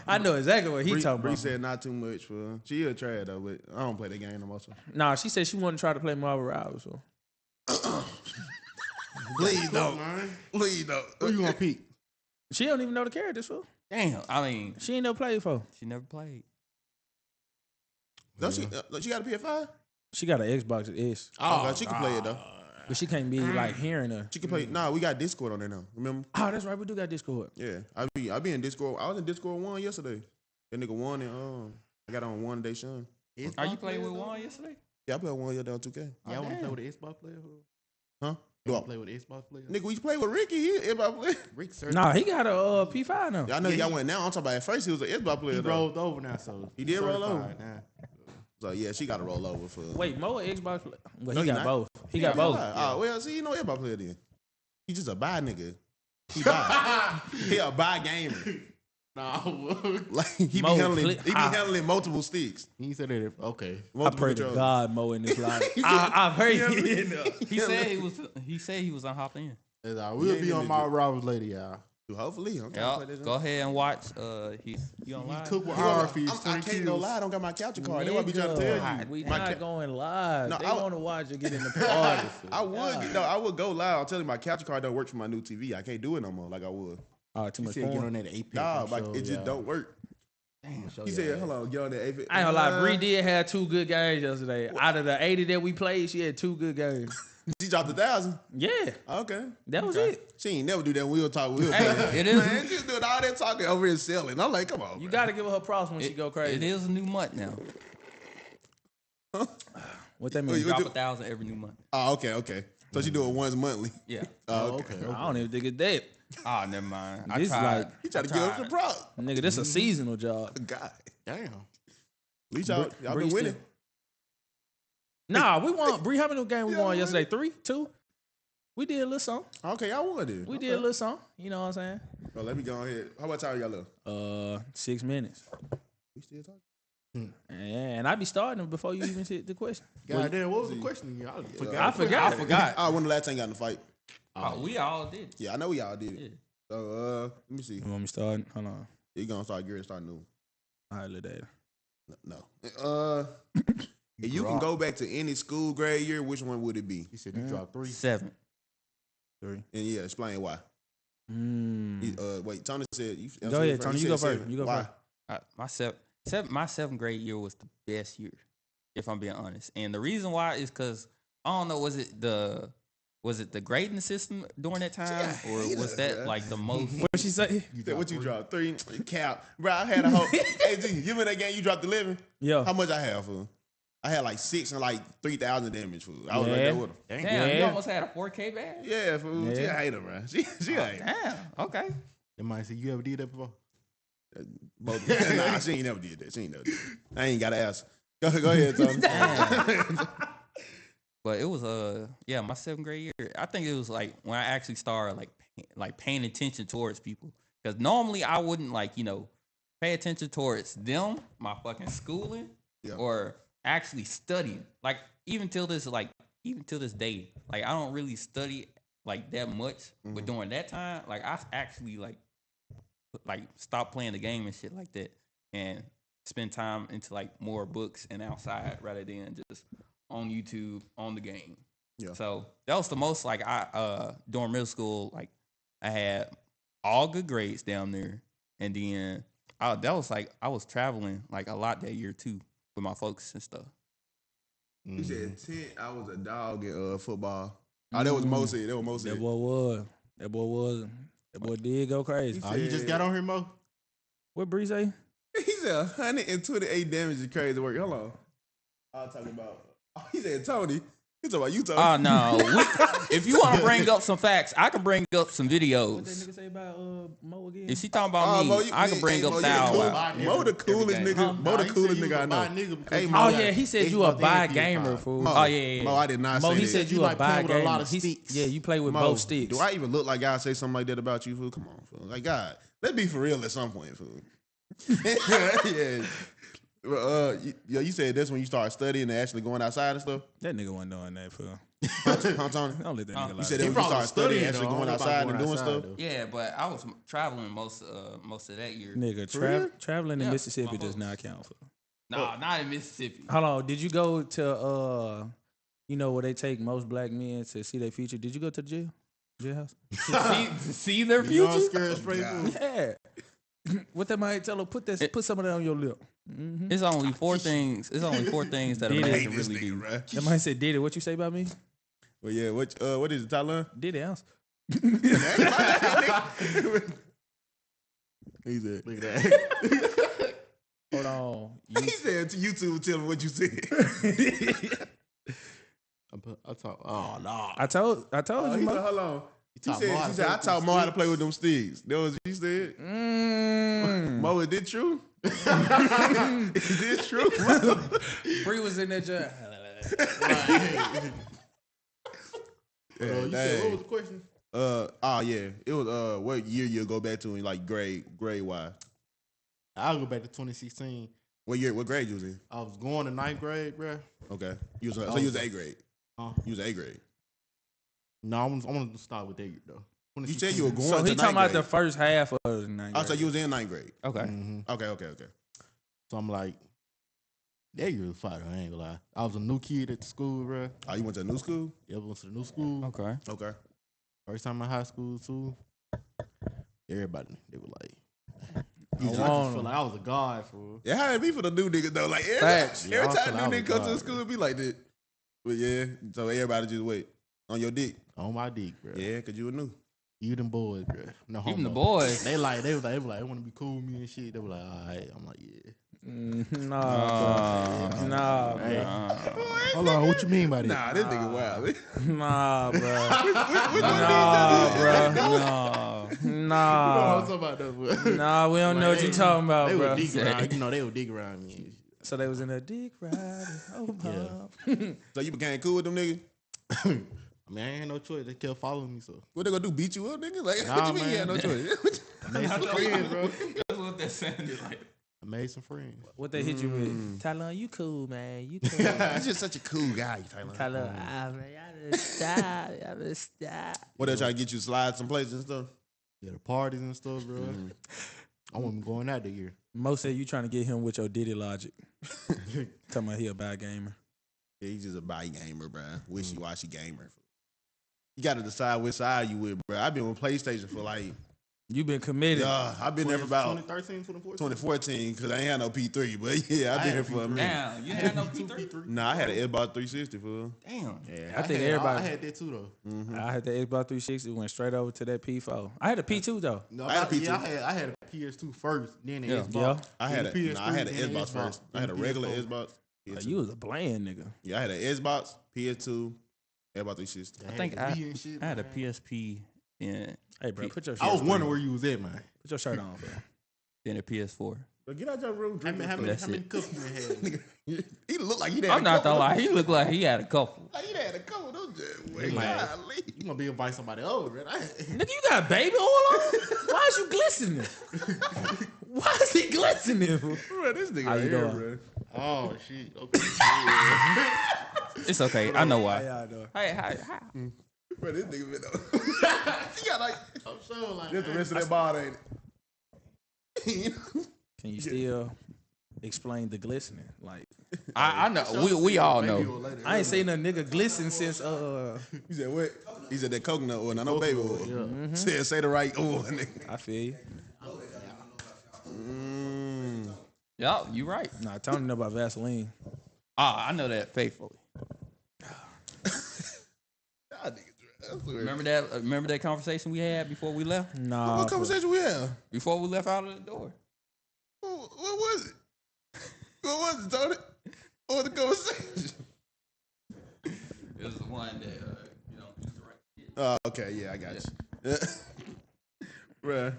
I know exactly what he talking Bree about. said not too much, fool. She is trash though, but I don't play that game no more. So. Nah, she said she wanted to try to play Marvel Rivals. So. Please don't. Please don't. Who you gonna pick? She don't even know the characters, fool. Damn. I mean, She ain't never played before. she never played. Don't she got a PS5? She got an Xbox S, Oh, she can play it though. but she can't be like hearing her. She can play. Nah, we got Discord on there now. Remember? Oh, that's right. We do got Discord. Yeah, I be in Discord. I was in Discord 1 yesterday. That nigga won and I got on one day, Sean. Are you playing with Juan yesterday? Yeah, I played one year down 2K. Y'all want to damn. play with the Xbox player? Huh? You Do I- want to play with the Xbox player? Nigga, we play with Ricky. He Xbox player. Rick Serge. Nah, he got a P5 now. Yeah, I know Yeah, y'all went now. I'm talking about at first he was an Xbox player. He though. rolled over now, so He did roll over? certified now. So yeah, she got to roll over for. Wait, Mo a Xbox? Well, No, he he got not. both. He got both. Oh well, see, you know Xbox player then. He just a buy nigga. He buy. He a buy gamer. Nah, Like he be Mo handling. click- He be handling multiple sticks. he said that. Okay. I Multiple pray to controllers. God Mo in this life. I pray he in there. He said he was on hop in. That's all. We'll ain't be on gonna my do- Roberts later, y'all. Hopefully, I'm trying to Yeah, play this go ahead and watch. He on He live. cook with He our gonna- fees. I can't go lie. I don't got my capture card. That's what I be trying to Nigga, tell you. we My not ca- going live. No, they I- want to watch you get in the party. I would. No, I would go live. I'm telling you, my capture card don't work for my new TV. I can't do it no more like I would. Oh, too He much said get porn. on that Apex. Nah, and like show it just y'all. don't work. Show He y'all said, that. "Hold on, get on that." I ain't gonna lie, Bree Uh, did have 2 good games yesterday. Out of the 80 that we played, she had 2 good games. She dropped 1,000. Yeah, Okay, that was it. she ain't never do that. We'll talk. We'll Hey, play. it is. Man, just doing all that talking over here selling. I'm like, come on. You man. got to give her props when she go crazy. It is a new month now. What that Wait, mean? what Drop you- 1,000 every new month. Oh, okay. So she do it once monthly. Yeah. Oh, Okay. I don't even think it's that. Ah, never mind. I This tried. like- He try to give up the prop. Nigga, this a seasonal job. God, Damn. at least y'all Bree been winning. still- Nah, we won. Bree, how many games we Yeah, won we yesterday? 3, 2. We did a little something. Okay, y'all won then. We Okay. did a little something. You know what I'm saying? Well, let me go ahead. How much time y'all left? 6 minutes. We still talking? And I be starting before you even hit the question. God damn, what was the question? Y'all I forgot. Oh, when the last time you got in the fight? Oh, we all did. Yeah, I know we all did it. Yeah. So, let me see. You want me starting? Hold on. You gonna start Gary start new? All right, little data. No. If you can go back to any school grade year, which one would it be? He said you dropped 3. 7. 3. And yeah, explain why. Wait, Tony said. Go ahead, Tony. You go first. You go Why? first. My seventh grade year was the best year, if I'm being honest. And the reason why is because I don't know, was it the grading system during that time, or was that like the most? What she say? You said what you dropped? 3 cap, bro. I had a whole. Hey, G, you remember that game you dropped 11? Yeah. How much I have for? I had like 6 and like 3,000 damage for. I was right there with him. Damn, you Yeah. almost had a 4K badge. Yeah, fool. She Yeah. a hater, man. She a hater. Damn. Okay. They might say you ever did that before. Both. Nah, she ain't never did that. She ain't never did that. I ain't got to ask. Go ahead, Tony. But it was my 7th grade year. I think it was like when I actually started like paying attention towards people. Because normally I wouldn't pay attention towards them, my fucking schooling, Yeah. or actually studying. Like even till this day, like I don't really study like that much. But during that time, like I actually like stop playing the game and shit like that, and spend time into like more books and outside rather than just on YouTube on the game. Yeah. So that was the most like I during middle school, like I had all good grades down there, and then that was like I was traveling like a lot that year too with my folks and stuff. You said 10. I was a dog in football. Oh, that was Mosley. That was Mosley. That boy did go crazy. Oh, you just got on here, Mo? What Bree say? He said 128 damage is crazy work. Hold on. I was talking about. Oh, he said Tony. He's talking about you, Tony. Oh no! If you want to bring up some facts, I can bring up some What that videos. nigga say about Mo again? If she talking about me, Mo, I can bring up Mo, Thou cool. out. Mo the coolest Every nigga. game. Mo the coolest nigga I know. Hey, Mo, Oh yeah, he said you a bi gamer, fool. Mo, Oh yeah. Mo, I did not Mo, say he that. said You you a like bi playing with a gamer. lot of He's- sticks. Yeah, you play with Mo, both sticks. Do I even look like I say something like that about you, fool? Come on, fool. Like God, let's be for real at some point, fool. Yeah. Well, you said that's when you start studying and actually going outside and stuff. That nigga wasn't doing that, fool. Huh, Tony? Don't let that nigga lie. You said to that you. when you start studying, actually though. going I don't know about outside going and doing outside, stuff. though. Yeah, but I was traveling most of that year. Nigga, real? traveling in Yeah, Mississippi my does folks. not count for. Nah, not in Mississippi. Hold on, did you go to where they take most black men to see their future? Did you go to the jailhouse? to see their You know, future. scared straight fool. Yeah. What that might tell her? Put some of that on your lip. Mm-hmm. It's only 4 things. It's only 4 things that a Did man it. can really do. That might say, "Did it?" What you say about me? Well, yeah. What is it, Tyler? Did it? Answer. He said. Look at that. Hold on. He said to YouTube, tell him what you said. I talk. Oh no. I told Oh, you, he Mo. said, hold on. She taught Mo how to said, play I with taught them Mo how to play with them sticks. That was what you said. Mo, is it true? Is this true? Bree was in that job. Yeah, You said, dang. what was the question? Yeah. It was what year you go back to in like grade wise? I'll go back to 2016. What grade you was in? I was going to ninth grade, bro. Okay. You was eighth grade. Huh? You was eighth grade. No, I want to start with that though. You said you were going So to he ninth talking about grade. the first half of the ninth Oh, so grade. you was in ninth grade. Okay. Okay. So I'm like, that year was fire. I ain't gonna lie. I was a new kid at the school, bro. Oh, you went to a new school? Yeah, I went to the new school. Okay. Okay. First time in high school too. Everybody, they were like, I I just feel like I was a god for. Yeah, how it be for the new niggas though? Like Facts. every Yeah, I time feel like new I nigga was come to the God, school, it be like that. But yeah, so everybody just wait on your dick. On my dick, bro. Yeah, cause you were new. You them boys, bro. No Even the homo. boys. They was like, they want to be cool with me and shit. They were like, all right. I'm like, yeah. Nah, bro. Nah, bro. Hold on, what you mean by that? Nah, this nigga wild. Nah, bro. Which one Nah, of bro. these Nah. I'm Nah. talking about that, bro. Nah, we don't know what you talking about, They bro. would dig around. You know, they would dig around me. And shit. So they was in a dick riding. Oh, Yeah. Bob. So you became cool with them niggas? I mean, I ain't had no choice. They kept following me, so What they gonna do? Beat you up, nigga? Like Nah, what you mean you man. had no choice? I made some friends, bro. That's what that sounded like. I made some friends. What they hit you with? Tyler, you cool, man. You cool. You're just such a cool guy, Tyler. Tyler, man, y'all just stop. Y'all just stop. What they trying to get you to slide some places and stuff? Yeah, the parties and stuff, bro. I wasn't going out the year. Mo said you trying to get him with your Diddy logic. Talking about he a bad gamer. Yeah, he's just a body gamer, bro. Wishy-washy gamer. You got to decide which side you with, bro. I've been with PlayStation for like, You been committed. I've been there for about 2013, 2014. 2014 because I ain't had no P3, but yeah, I've been here for a minute. Damn, you had no P3? Nah, I had an Xbox 360 for. Damn. Yeah, I think everybody. I had that too, though. I had the Xbox 360, went straight over to that P4. I had a P2 though. No, I had a P2. Yeah, I had a PS2 first, then the Yeah. Xbox. Yeah. I had Then the a, nah, I had an PS3, then Xbox first. I had a then regular PS4. Xbox. Oh, you was a bland nigga. Yeah, I had an Xbox, PS2, Xbox 360. I I think had the Wii and shit, I had a man. PSP and Hey, bro, put your shirt I was on. wondering where you was at, man. Put your shirt on, bro. then a PS4. But get out your room, How drink. many That's cups it. you had? Nigga, he looked like he had I'm a not couple. gonna lie, he looked like he had a couple. Like he had a couple of those. You gonna be invite somebody over, man. Nigga, you got baby oil on? Why is you glistening? Why is he glistening? Bro, this nigga How right you here, doing? bro. Oh shit. Okay. It's okay, I know why. y'all doing? Hey. Bro, this nigga been up. He got like I'm sure, like, just the rest of that ball, ain't it? Can you still explain the glistening? Like, I know. We all know. I ain't seen a nigga glisten since He said what? He said that coconut oil, not no baby oil. Say the right oil, nigga. I feel you. Yeah, you right. Nah, Tony know about Vaseline. I know that faithfully. Y'all niggas, that's weird. Remember that conversation we had before we left? Nah. What conversation we have? Before we left out of the door. What was it? What was it, Tony? What was the conversation? It was the one that Okay, yeah, I got you. Bruh.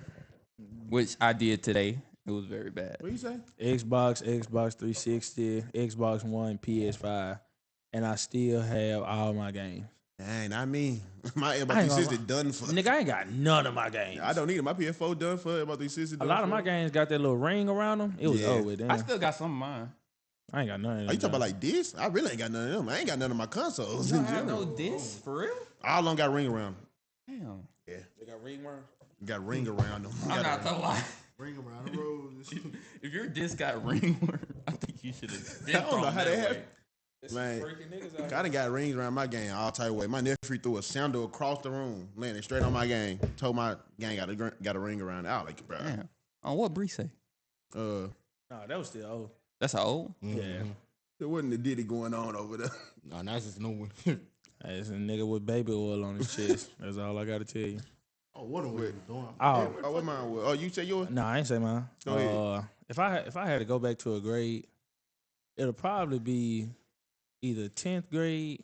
which I did today. It was very bad. What you say? Xbox 360, Xbox One, PS5, and I still have all my games. Dang, not me. My Xbox I ain't gonna 360 done for. Nigga, I ain't got none of my games. I don't need it. My PS4 done for. Xbox 360 A done lot of for. my games got that little ring around them. It was Yeah. over. Damn. I still got some of mine. I ain't got none of them. Are you talking about like this? I really ain't got none of them. I ain't got none of my consoles in I have general. no disc for real. All of them got ring around. Damn. Yeah, They got ring worm? got ring around them. I'm not gonna lie. Bring them around the road. and shit. If your disc got ringworm, I think you should have. I don't know how they have. There's Man, some freaking niggas out I here. done got rings around my game all type of way. My nephew threw a sandal across the room, landed straight on my game. Told my gang got a ring around it. I was like, bro. Damn. On what Bree say? Nah, that was still old. That's how old. Yeah. There wasn't a Diddy going on over there. No, that's just no one. Hey, it's a nigga with baby oil on his chest. That's all I gotta tell you. Oh, what are we doing? Oh, Oh, what mine was? Oh, you say yours? no, I ain't say mine. Go ahead. If I had to go back to a grade, it'll probably be either 10th grade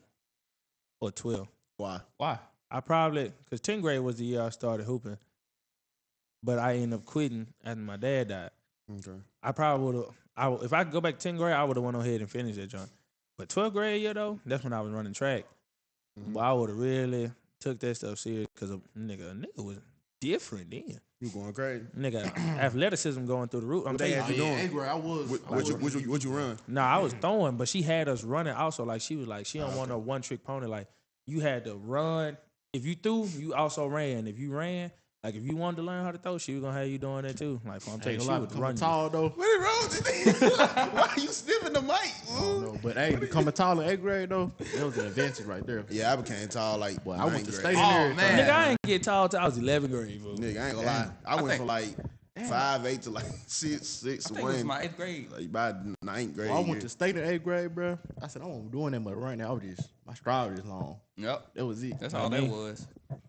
or 12th. Why? Why? I probably, because 10th grade was the year I started hooping, but I ended up quitting after my dad died. Okay. I probably would have, if I could go back to 10th grade, I would have went ahead and finished that joint. But 12th grade year, though, that's when I was running track. But I would have really took that stuff serious because a nigga was different then. You going crazy? Nigga, athleticism going through the roof. I'm What they telling had you. you doing? Eighth grade, I was. What you run? Nah, I was throwing, but she had us running also. Like, she was like, she don't want no one trick pony. Like, you had to run. If you threw, you also ran. If you ran, like, if you wanted to learn how to throw, she was gonna have you doing that too. Like, I'm telling you, she would run you. tall though. What is wrong with you? Why are you sniffing the mic? I don't know, but hey, becoming tall in 8th grade though, that was an advantage right there. Yeah, I became tall like Boy, I went to ninth state grade. and everything. man. Nigga, I ain't get tall till I was 11th grade, bro. Nigga, I ain't gonna lie. I went think- from like 5'8" to like 6'1". I think it was my 8th grade. Like by 9th grade. Well, I went to state in 8th grade, bro. I said I wasn't doing that much right now. I was just my stride was just long. Yep. That was it. That's all that was.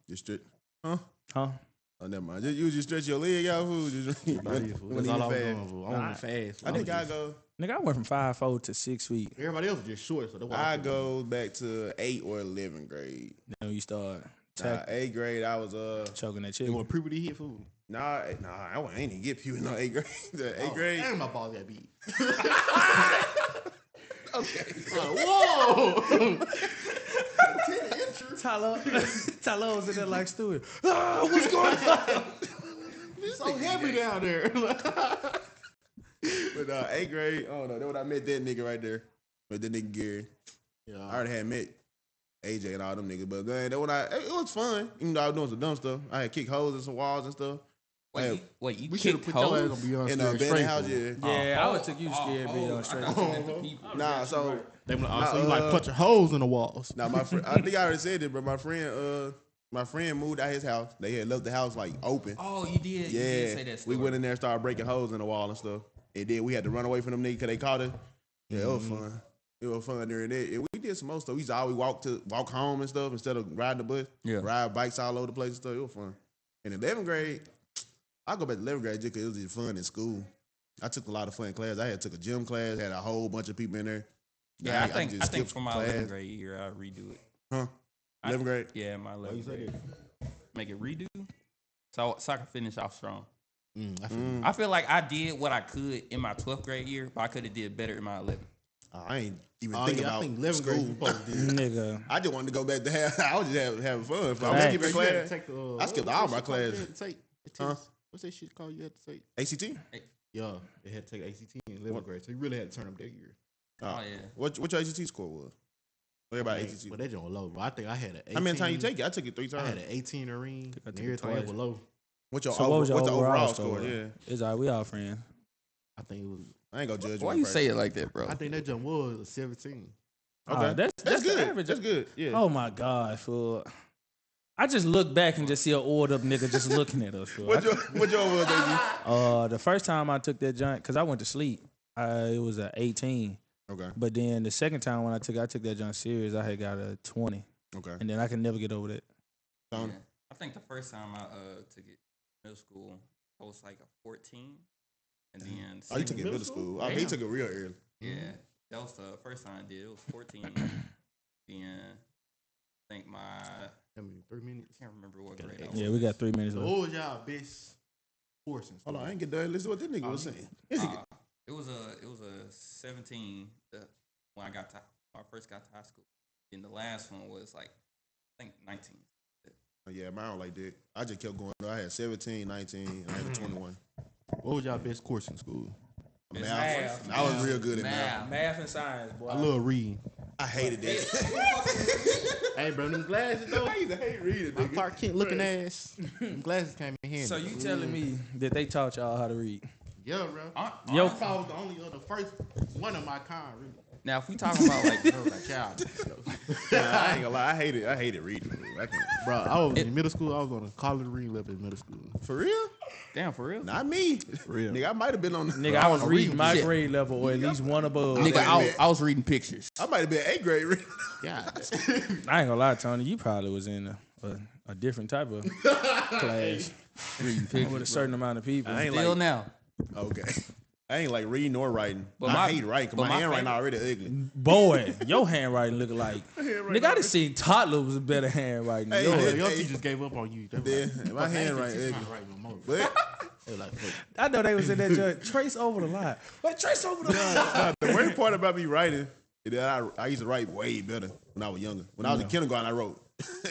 Just stretch. Huh? Huh? Oh, never mind. You just stretch your leg out, fool. Just That's all I was doing. Fool. I wasn't fast. I think I go. Nigga, I went from 5'4" to 6 feet. Everybody else was just short, so that's why I go back to 8th or 11th grade. Then you start Nah, 8th grade, I was choking that It chicken. when puberty hit food. I ain't even get puberty in 8th grade. The 8th grade. And my balls got beat. Okay. Whoa! Tyler was in there like Stewie. Ah, what's going on? It's so heavy down there. But 8th grade, I don't know. That's when I met that nigga right there. Met that nigga Gary. I already had met AJ and all them niggas, but man, that when it was fun. Even though I was doing some dumb stuff, I had kicked holes in some walls and stuff. Wait, you We should have kicked put your ass hoes? on Beyond In a Scared abandoned Straight. house, fool. yeah. Yeah, I would took you to scared be on straight. Nah, so They were like, so you like punching holes in the walls. now my friend, I think I already said it, but my friend moved out his house. They had left the house like open. Oh, you did. You Yeah, did say that story. we went in there and started breaking holes in the wall and stuff. And then we had to run away from them niggas because they caught us. Yeah, it was fun. It was fun during that. And we did some more stuff. We used to always walk home and stuff instead of riding the bus. Yeah. Ride bikes all over the place and stuff. It was fun. In 11th grade, I go back to 11th grade just because it was just fun in school. I took a lot of fun classes. I took a gym class, had a whole bunch of people in there. Yeah, I just think skipped for my class. 11th grade year, I redo it. Huh? 11th grade? Yeah, my 11th grade. Make it redo, so I can finish off strong. I feel like I did what I could in my 12th grade year, but I could have did better in my 11th. I ain't even Oh, thinking yeah, I about think 11th grade school. you supposed to do. Nigga. I just wanted to go back to I was just having fun. If I was Right. skipping You had to class, take the, I skipped what all that my shit called? You classes. had to take the Huh? test. What's that shit called? You had to take. ACT. Yeah, they had to take ACT in 11th grade, so you really had to turn up that year. Oh yeah. What your ACT score was? Everybody But ACT. that joint low. But I think I had an 18. How many times you take it? I took it 3 I times. had an 18 in ring. I And took it everything twice. was low. What's your So what was your what's the overall overall score? score? Yeah, It's all right. We all friends. I think it was. I ain't gonna judge. Why one you person. say it like that, bro? I think that jump was a 17. Okay, That's that's the good. average. That's good. Yeah. Oh my god, fool. I just look back and just see an oiled up nigga just looking at us. Fool. What your was, baby? The first time I took that joint, because I went to sleep, it was a 18. Okay. But then the second time when I took that joint serious, I had got a 20. Okay. And then I can never get over that. Yeah. I think the first time I took it middle school, I was like a 14, and then Oh, you took it in middle school. Oh, he took it real early. yeah, that was the first time I did. It was 14. Then I think I mean, 3 minutes. I can't remember what grade I eight. was. Yeah, we got 3 minutes So left. what was y'all best course and stuff? Hold on, I ain't get done. Listen to what this nigga was saying. It was a 17 when I first got to high school. And the last one was like I think 19. Yeah, mine was like that. I just kept going. I had 17, 19, and I had a 21. What was y'all best course in school? Math. I was real good at math. Math and science, boy. I love reading. I hated that. Hey, bro, them glasses though. I used to hate reading, My nigga. Clark Kent looking ass. Them glasses came in handy. So you telling me that they taught y'all how to read? Yeah, bro. Yo, I was the only the first one of my kind, really. Now, if we talking about like I was like, child. Nah, I ain't gonna lie. I hated reading. Bro. I can't. Bro, I was in middle school. I was on a college reading level in middle school. For real? damn for real, Not me. real. Nigga, I might have been on. nigga, I was reading my shit. grade level or at least one above. nigga, man. I was reading pictures. I might have been 8th grade reading. Yeah. I ain't gonna lie, Tony. You probably was in a different type of class Reading with a pictures. certain amount of people. I ain't Still like. now. Okay. I ain't like reading or writing. But I hate writing but because my my handwriting favorite- already ugly. Boy, your handwriting look like. Nigga, I just seen toddler was a better handwriting. Hey, Yours. yeah. Your teachers gave up on you. They was Yeah, my "Fuck, I ain't handwriting teaching ugly. my writing no more." But They was like, "Fuck." I know they was in that joint. Trace over the line. But trace over the line. the worst part about me writing is that I used to write way better when I was younger. When I was in kindergarten, I wrote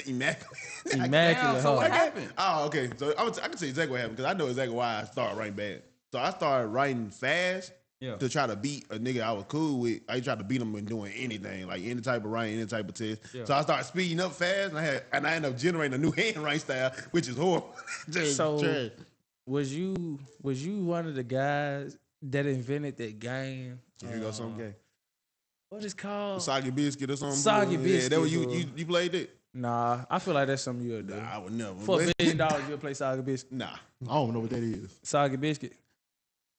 immaculate. Immaculate. So what huh? happened? Oh, okay. So I can tell you exactly what happened because I know exactly why I started writing bad. So I started writing fast Yeah. to try to beat a nigga I was cool with. I tried to beat him in doing anything, like any type of writing, any type of test. Yeah. So I started speeding up fast, and I ended up generating a new handwriting style, which is horrible. Just So trash. was you one of the guys that invented that game? Here you go, some game. What is it called? Soggy biscuit or something. Soggy Yeah, that was Biscuit, you played it. Nah, I feel like that's something you'll do. Nah, I would never. For $1 billion, you'll play Soggy Biscuit. Nah. I don't know what that is. Soggy Biscuit.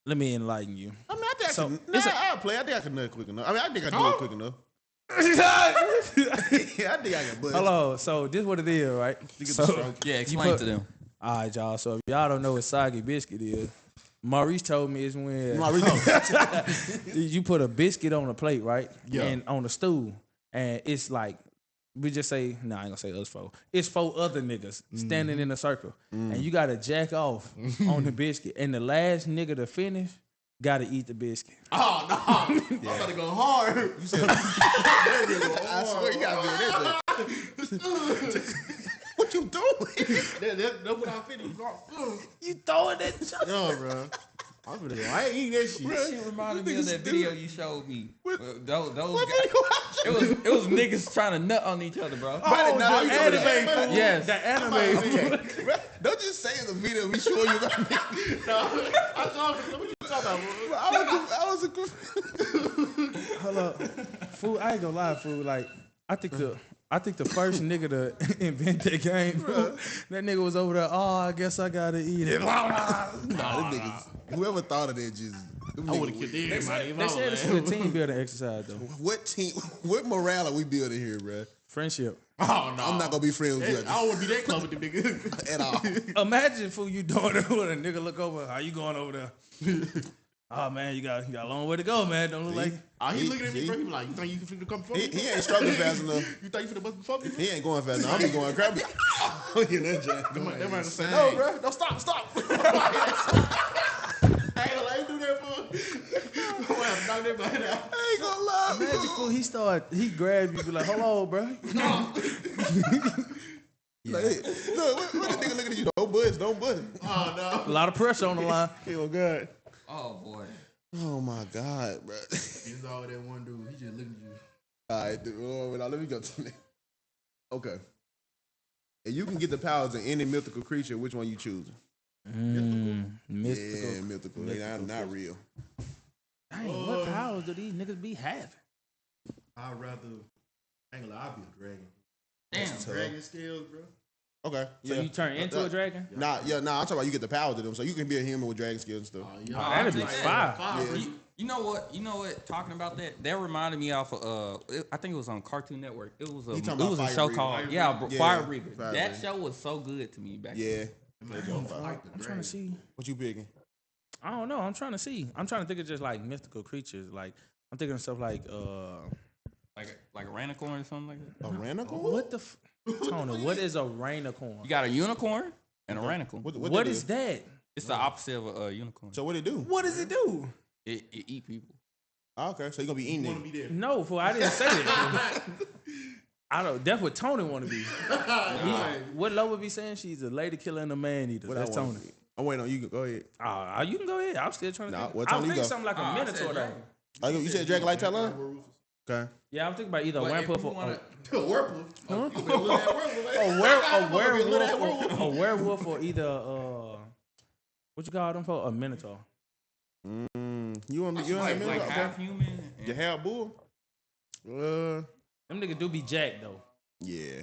Let me enlighten you. I mean, I think So, I can. it's I'll play. I think I can nut quick enough. I mean, I think I do it quick enough. Yeah, I think I can. But Hello. So this what it is, right? You get So, the stroke. Yeah, you explain put- to them. all right, y'all. So if y'all don't know what Soggy Biscuit is, Maurice told me it's when No, I really- you put a biscuit on a plate, right? Yeah. And on a stool, and it's like we just say, no, I ain't gonna say us four. It's 4 other niggas standing in a circle, and you gotta jack off on the biscuit, and the last nigga to finish gotta eat the biscuit. Oh no! I'm about to go hard. You said, I swear you gotta do this. What you doing? That's what I finished. You throwing that? No, bro. I'm gonna go. I ain't eating that shit. That shit reminded me of that video you showed me. What- Those What guys, video I it was niggas trying to nut on each other, bro. Oh, the you talking about anime that? fool. Yes. The anime. fool. Bro, don't just say it's a video. We sure you got me. I saw it. What you talking about? I was a Hold up, fool. I ain't gonna lie, fool. Like I think the first nigga to invent that game, fool, that nigga was over there. Oh, I guess I gotta eat it. Nah, them niggas. Whoever thought of that just. them I would niggas have killed everybody. They said this is a team building exercise though. What team? What morale are we building here, bro? Friendship. Oh no! I'm not gonna be friends with you I don't want to be that close with them niggas. at all. Imagine fool you doing it with a nigga look over. How you going over there? Oh man, you got a long way to go, man. Don't look like. Oh, he He- looking at me, he- bro. He like, you think you can come before me? He ain't struggling fast enough. You think you finna bust before me? He ain't going fast enough. I'm just going crabby. Oh, yeah, that jack. They might say, Same. no, bro. No, stop. I ain't do that for. I'm gonna have to knock that man out. I ain't gonna lie. Imagine fool. He grabbed you, be like, hold on, bro. Like, hey, look, what the nigga looking at you? Don't budge. Oh A lot of pressure on the line. Oh God. Oh boy. Oh my God, bro. no. He's all that one dude. He just looking at you. All right, dude. Oh, now let me go to the. Okay. And you can get the powers of any mythical creature. Which one you choosing? Mystical. Yeah, mythical. They not real. Dang, what powers do these niggas be having? I'd rather. I ain't gonna lie, I'd be a dragon. Damn. Dragon skills, bro. Okay. So yeah. you turn into a dragon? Nah, I'm talking about you get the powers of them, so you can be a human with dragon skills and stuff. Oh, yeah. That'd be like fire. Yeah. You know what? Talking about that reminded me off of I think it was on Cartoon Network. It was You talking about a show Fire called Breather? yeah, Yeah, Fire Breather. Fire That Breather. show was so good to me back then. Yeah. I'm trying to see. What you picking? I don't know. I'm trying to see. I'm trying to think of just like mystical creatures. Like I'm thinking of stuff like Like a ranicorn or something like that. A ranicorn? what the Tony, what is a rainicorn? You got a unicorn and a ranicorn. What is that? It's the opposite of a unicorn. So what it do? What does it do? It eat people. Oh, okay, so you gonna be eating Want to it. be there? No, fool, I didn't say that. I don't. That's what Tony want to be. What Lo would be saying? She's a lady killer and a man eater. What That's I wanna Tony. be. I'm waiting on you. Go ahead. You can go ahead. I'm still trying to Nah, think. what I Tony think go? something like a I minotaur said though. dragon. Oh, you said dragon like Talon? Okay. Yeah, I'm thinking about either a But if werewolf you or wanna- A werewolf. You can be a little ass werewolf. a werewolf or either what you call them for? A minotaur. You want me? You want like, me? like Okay. half human. You have bull? Them niggas do be jacked though. Yeah.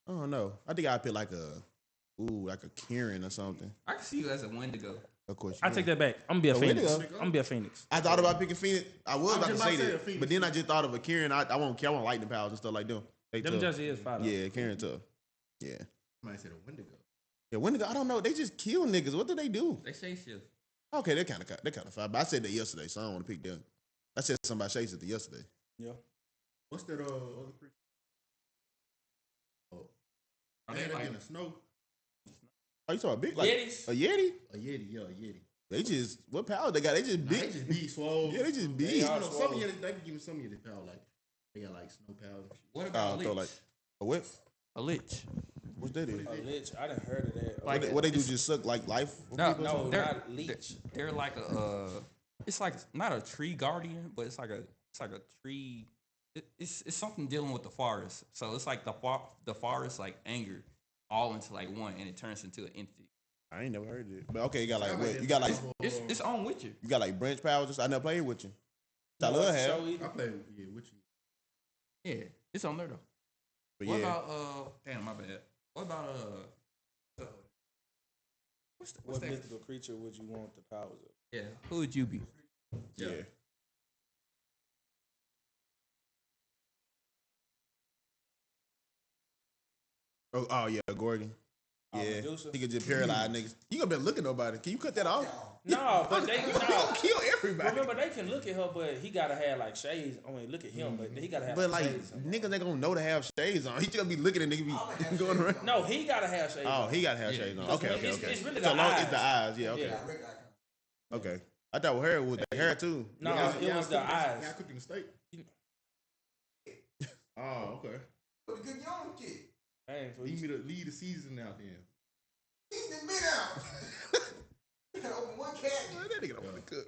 I don't know. I think I'd pick like a Kieran or something. I can see you as a Wendigo. Of course. I take that back. I'm gonna be a phoenix. Wendigo. I'm gonna be a phoenix. I thought about picking Phoenix. I was about to just say about to say a that, Phoenix. but then I just thought of a Kieran. I won't lightning powers and stuff like them. They Them tough. just is fire. Yeah, Kieran tough. Yeah. Somebody said a Wendigo. Yeah, Wendigo, I don't know. They just kill niggas. What do they do? They say shit. Okay, they kind of fine. But I said that yesterday, so I don't want to pick them. I said something about Chase at the yesterday. Yeah. What's that other creature? Oh, they like in the snow. Oh, you talking about big like Yetis? a Yeti? A Yeti, yeah, a Yeti. They just what power they got? They just Nah, big. they just big, swole. Yeah, they just big. You are know, some swole. Yetis, they be giving some Yetis power, like they got like snow power. And shit. What about a lich? So like a what? A lich. What's that? Is? A lich. I didn't heard of that. Like, What they do? Just suck like life? from No, people or no, something? they're, not leech. They're like a. It's like not a tree guardian, but it's like a tree. It's something dealing with the forest. So it's like the forest like anger all into like one, and it turns into an entity. I ain't never heard of it. But okay, you got like what? You got like It's on Witcher. you got like branch powers. I never played with you. I love have. I play with you. Yeah, it's on there though. But What yeah, about damn my bad. What about what's What that? mythical creature would you want the powers of? Yeah, who would you be? yeah. Oh yeah, Gorgon. Yeah, Medusa? he could just paralyze niggas. You gonna be looking at nobody? Can you cut that off? No, but they You no. gonna kill everybody. Remember, they can look at her, but he gotta have like shades. I mean, look at him, but he gotta have But like shades. on. niggas ain't gonna know to have shades on. He just gonna be looking at niggas be going around. No, he gotta have shades. Oh, on. he gotta have shades on. Okay, okay, It's- okay. it's really So the long- eyes. It's the eyes. Yeah, okay, Yeah. okay. I thought with her was the hair too. No, Yeah. it was the eyes. Y'all cooking the steak? Oh, okay. Dang, so Leave me to lead the season out then. Man, that nigga don't want to cook.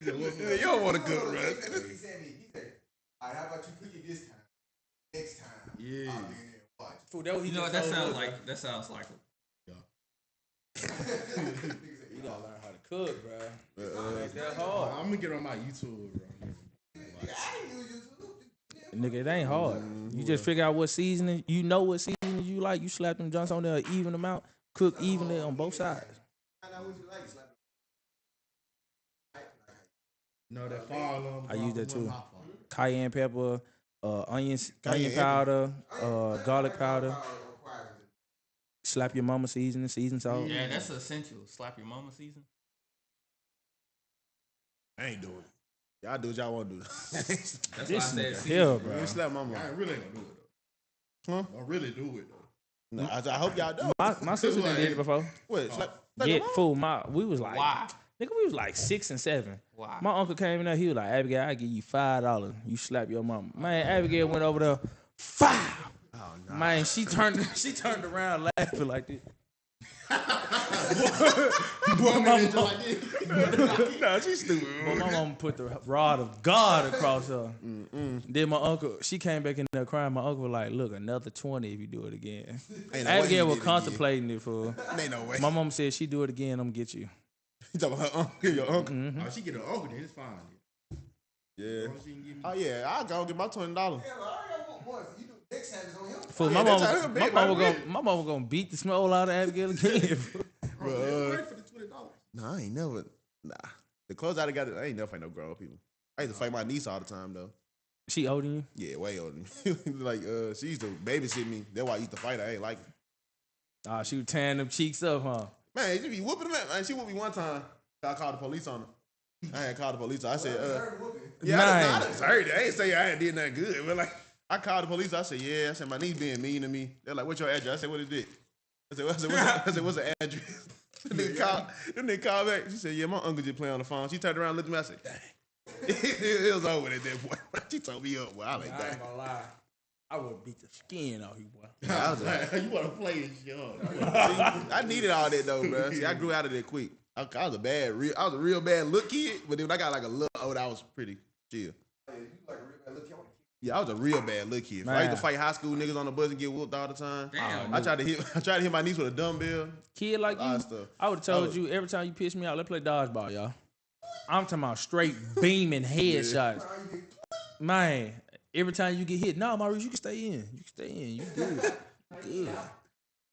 You don't want to cook, right? Yeah. fool, that what he You know what just that told sounds us. like? That sounds like. You gotta learn how to cook, bro. Ain't that hard, I'm gonna get on my YouTube, bro. nigga. It ain't hard. You just figure out what seasoning. You know what seasoning you like. You slap them joints on there, even them out. Cook evenly on both sides. No, that fall alarm. I use that too. my fault. Cayenne pepper, onion Cayenne powder, garlic powder. Slap your mama season salt. Yeah, that's essential. Slap your mama season. I ain't doing it. Y'all do what y'all want to do. That's why I This said nigga season. here, bro. You slap my I mom. really ain't gonna do it though. Huh? I really do it though. No, I hope y'all do. My sister done did it before. What? Slap Yeah, your mom? fool. We was like, Why? nigga, we was like 6 and 7. Why? My uncle came in there. He was like, Abigail, I give you $5. You slap your mama. Man, Abigail went over there. $5. Oh, no. Man, she turned around laughing like this. Nah, she's stupid. But my mama put the rod of God across her. Then my uncle, she came back in there crying. My uncle was like, look, another 20 if you do it again. Ain't no way Abigail he was did it contemplating it for. again. Ain't no way. My mom said, she do it again, I'm gonna get you. You talking about her uncle, your uncle? Oh, she get an uncle, then it's fine. Yeah. As long as she can give me- Oh yeah, I'll go get my $20. Fool, Yeah, my that's mama, how it be, my mama gonna beat the smoke out of Abigail again. But, Ready for the $20. nah, I ain't never. Nah, the clothes I got, I ain't never fight no grown people. I used to fight my niece all the time though. She older than you? Yeah, way older than me. Like, she used to babysit me. That's why I used to fight her. I ain't like it. She was tearing them cheeks up, huh? Man, she be whooping them. Man, she whooped me one time. I called the police on her. I had called the police. I said, yeah, I just heard it. I ain't say I ain't did nothing good, but like, I called the police. I said, yeah. I said, my niece being mean to me. They're like, what's your address? I said, what is it? I said, what's the address? Then they called back. She said, yeah, my uncle just playing on the phone. She turned around, looked at me. I said, dang. It was over at that point. She told me up. Well, I like I that. ain't gonna lie. I would beat the skin off you, boy. I was like, You want to play and shit, huh? I needed all that though, bro. See, I grew out of that quick. I was a real bad look kid, but then when I got like a little old, I was pretty chill. Yeah, I was a real bad look kid. I used to Man. fight high school niggas on the bus and get whooped all the time. Damn. I tried to hit my niece with a dumbbell. Kid like A lot you, of stuff. I would have told you every time you piss me out, let's play dodgeball, y'all. I'm talking about straight beaming headshots. Man, every time you get hit, no, Maurice, you can stay in. You can stay in. You good. You good.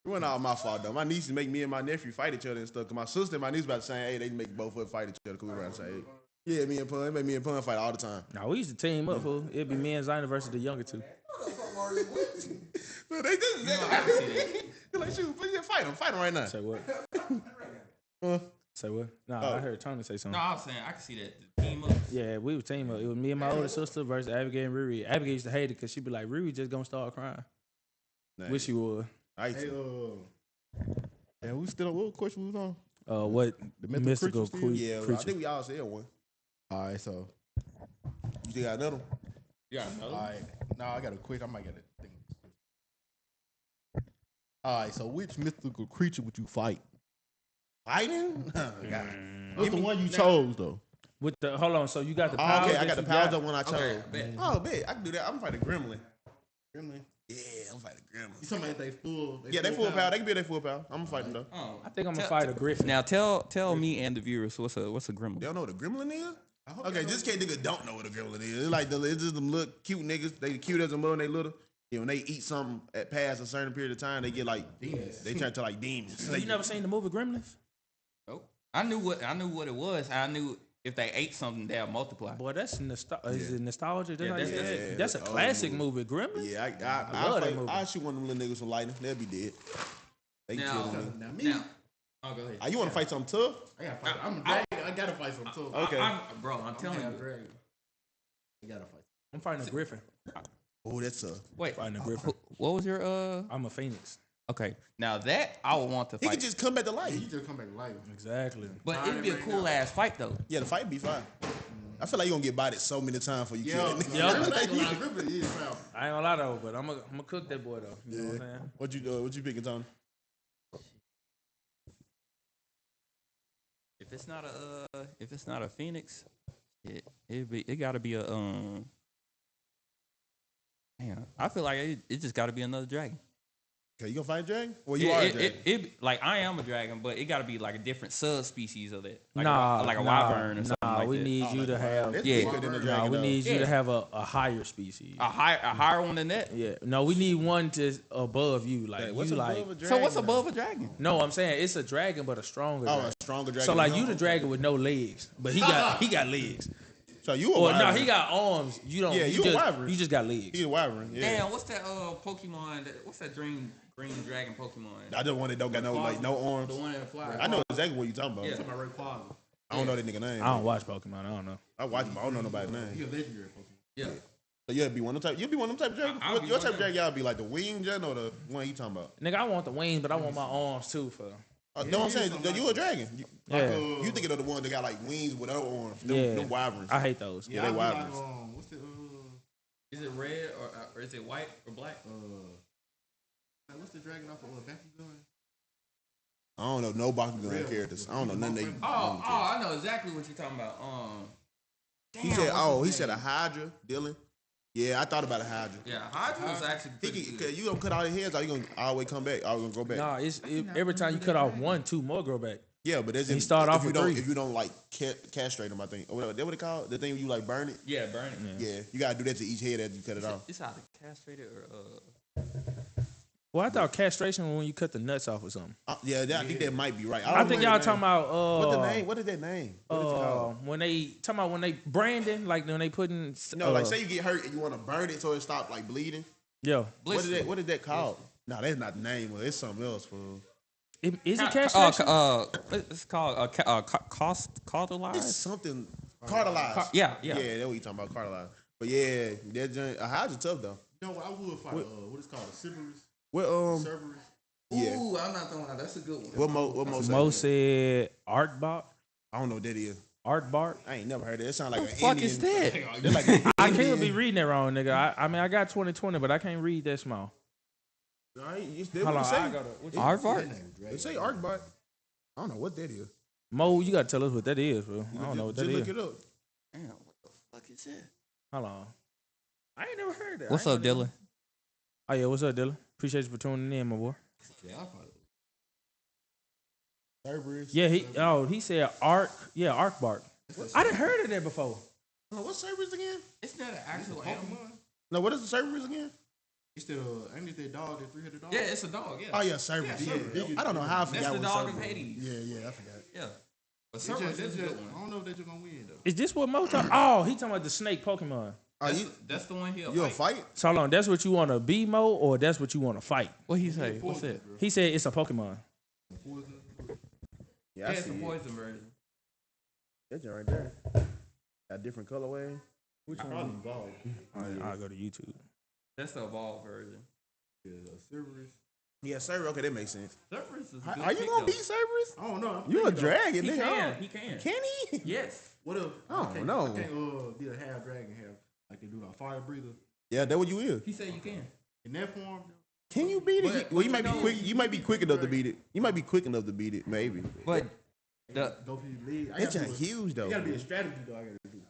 It wasn't all my fault though. My nieces make me and my nephew fight each other and stuff. Cause my sister and my niece about the same age, they make both of us fight each other. Cause we around the same age. Yeah, me and Pun. They make me and Pun fight all the time. Now, we used to team up, fool. It'd be me and Zayna versus the younger two. But they do. They're like, shoot, fight him right now. Say what? Say what? No, Oh. I heard Tony say No, something. I was saying I can see that the team up. Yeah, we were team up. It was me and my older sister versus Abigail and Riri. Abigail used to hate it because she'd be like, Riri just gonna start crying. Nice. Wish she would. I Hey, and we still what question we was on? What The mythical, mythical creature yeah, I creature? think we all said one. All right, so You still got another one? Yeah, all right. Now I got a quick. I might get a thing. All right, so which mythical creature would you fight? Fighting? What's the one you chose though? With the hold on, so you got the Oh, power. okay, I that got the you powers of one I chose. Okay, bet. Oh, bet. I can do that. I'm fighting Gremlin. Gremlin. Yeah, I'm fighting Gremlin. You talking about they full? Yeah, they full power. They can be their full power. I'm fighting though. Oh, I think I'm gonna Tell- fight a griffin. Now tell me and the viewers what's a gremlin. They don't know what a gremlin is? Okay, just in case niggas don't know what a gremlin is. It's like it's just them little cute niggas. They cute as a mother and they little. You know, when they eat something at past a certain period of time, they get like demons. They turn to like demons. You never seen the movie Gremlins? Nope. I knew what it was. I knew if they ate something, they'll multiply. Boy, that's is it nostalgia? That's, Yeah, how you that's- say it? yeah, That's a that's classic old movie. Gremlins. Yeah, I love that movie. I'll shoot one of them little niggas with lightning. They'll be dead. They can kill them. Now me, Now, oh, go ahead. You want to fight something tough? I gotta fight. I'm a dragon. I gotta fight some too. Okay. I'm telling you. I gotta fight. I'm fighting a griffin. Oh, that's a. Wait, Fighting a griffin. what was your I'm a phoenix. Okay, now that I would want to He fight, can just come back to life. You just come back to life. Exactly. but it'd be a cool ass fight though. Yeah, the fight be fine. I feel like you gonna get bodied so many times before you kill that nigga. Yeah. Griffin is foul. I ain't gonna lie though, but I'm gonna cook that boy though. You know what I'm saying? What you picking, Tony? If it's not a phoenix, it gotta be a Damn, I feel like it just gotta be another dragon. Okay, you gonna fight a dragon? Well, you are a dragon. Like I am a dragon, but it gotta be like a different subspecies of that. Like Nah, like a nah, wyvern or something nah, like we that. need you to have. That's Yeah. thicker than a Nah, dragon. we though. need you Yeah. to have a higher species. a higher one than that. Yeah, no, we need one to above you. Like Hey, what's you, above like. a dragon? So what's above a dragon? No, I'm saying it's a dragon, but a stronger. Oh, dragon. a stronger dragon. So like you the dragon with no legs, but he got legs. So you a Or no, wyvern. he got arms. You don't. Yeah, you a just, wyvern. You just got legs. He a wyvern. Yeah. Damn, what's that Pokemon? What's that green dragon Pokemon? I just one that don't got no arms. The one in the fly. I know exactly what you talking about. Yeah. Talking about Rayquaza. I don't know that nigga name. I don't watch Pokemon. I don't know. I watch him. I don't know nobody's He name. a legendary Pokemon. Yeah. So you'll be one of them type. You'll be one of them type of dragon. I'll be Your one type of of them. dragon, y'all be like the wing dragon or the one he talking about. Nigga, I want the wings, but I want my arms too. For No, I'm saying that you a dragon. yeah, You thinking of the one that got like wings without arms? Them, Yeah. them wyverns. I hate those. Yeah, they I be wyverns. like, what's the Is it red or is it white or black? what's the dragon off of Bakugan? I don't know no Bakugan characters. I don't know none of they. Oh, I know exactly what you're talking about. He said, he said a Hydra, Dylan. Yeah, I thought about a Hydra. Yeah, Hydra was actually He pretty can, good. cause you gonna cut all his heads, or you gonna always come back? Or you gonna go back? Nah, every time you cut off one, two more grow back. Yeah, but that's He if, start if off you with don't 3. if you don't like castrate them, I think. Or whatever. That what it called? The thing where you like burn it? Yeah, burn it. Yeah, you gotta do that to each head as you cut it off. It's either castrated or Well, I thought castration was when you cut the nuts off or something. Yeah, I think that might be right. I think y'all talking about What the name? What is that name? What is it called? when they talking about when they branding, like when they putting No, like say you get hurt and you want to burn it so it stop like bleeding. yo, blister. What is that called? No, that's not the name. It's something else, fool. is it castration? It's called cauterized. It's something cartilized. Yeah. Yeah, that's what you talking about, cartilized. But yeah, that joint, a Hydra tough though. You know what? I would fight. What is it called? A Cerberus. Well, Cerberus. yeah. Ooh, I'm not throwing out. That's a good one. What Mo Mo said? said Artbot. I don't know what that is. Artbart. I ain't never heard that. It sound like What an the fuck Indian. is that? They're like an I Indian. can't be reading that wrong, nigga. I mean, I got 20/20, but I can't read that small. All right, it's that Hold what on, it say. I gotta. what you- Aardvark? They say Arcbot. I don't know what that is. Mo, you gotta tell us what that is, bro. I don't know what that Just is. look it up. Damn, what the fuck is that? Hold on. I ain't never heard that. What's I up, ain't never- Dylan? Oh yeah, what's up, Dylan? Appreciate you for tuning in, my boy. Cerberus. Yeah, he said Arc. Yeah, Arcbart. I didn't heard of that before. No, what's Cerberus again? It's not an actual animal. No, what is the Cerberus again? It's the ain't it that dog, that 300 dog? Yeah, it's a dog. Yeah. Oh yeah, Cerberus. Yeah, Yeah, yeah. I don't know how I That's forgot the what dog of Cerberus. Hades. Yeah, I forgot. Yeah. But They Cerberus just, is a good I one. don't know if they're just gonna win though. Is this what Mo talking? Oh, he talking about the snake Pokemon. That's the one here. You a fight? So hold on, that's what you want to be, Mo, or that's what you want to fight? What he say? What's that? He said it's a Pokemon. Yeah, Yeah, I That's see the it. poison version. That joint right there. Got different colorway. Which one is involved? I'll go to YouTube. That's the evolved version. Yeah, Cerberus. Yeah, Cerberus. Okay, that makes sense. Cerberus is a good Are you pick, gonna though. beat Cerberus? I don't know. I'm You a thinking, though. dragon, He nigga. can. He can. Can he? Yes. What if I don't know. I can't be a half dragon, half like they do a fire breather. Yeah, that what you is. He said you can. In that form, Can you beat it? But- Well, you might be no. quick. You might be quick enough to beat it. You might be quick enough to beat it, maybe. But the go for your lead. That joint huge though. It gotta be a strategy though. I gotta do.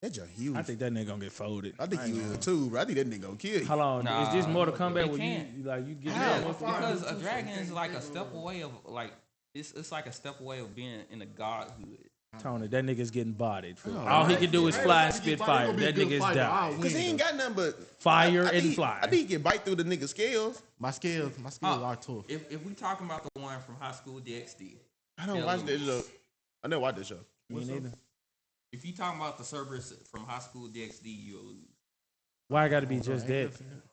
That joint huge. I think that nigga gonna get folded. I think you will too, bro. I think that nigga gonna kill you. How long? Nah, is this Mortal Kombat it where can't. you like you get yeah, it? because a dragon is like a step away of like it's like a step away of being in the godhood. Tony, that nigga's getting bodied. Fool. Oh, All he right. can do is Right, fly right, and spit right, fire. gonna be a That good nigga is fighter. down. I'll Cause he win, ain't though. got nothing but Fire I and think- fly. I think he can bite through the nigga's scales. My skills are tough. If we talking about the one from High School DxD, I don't Yeah, watch Louis. that show. I never watched that show. Me neither. if you talking about the Cerberus from High School DxD, you'll lose. Why I got to be just that?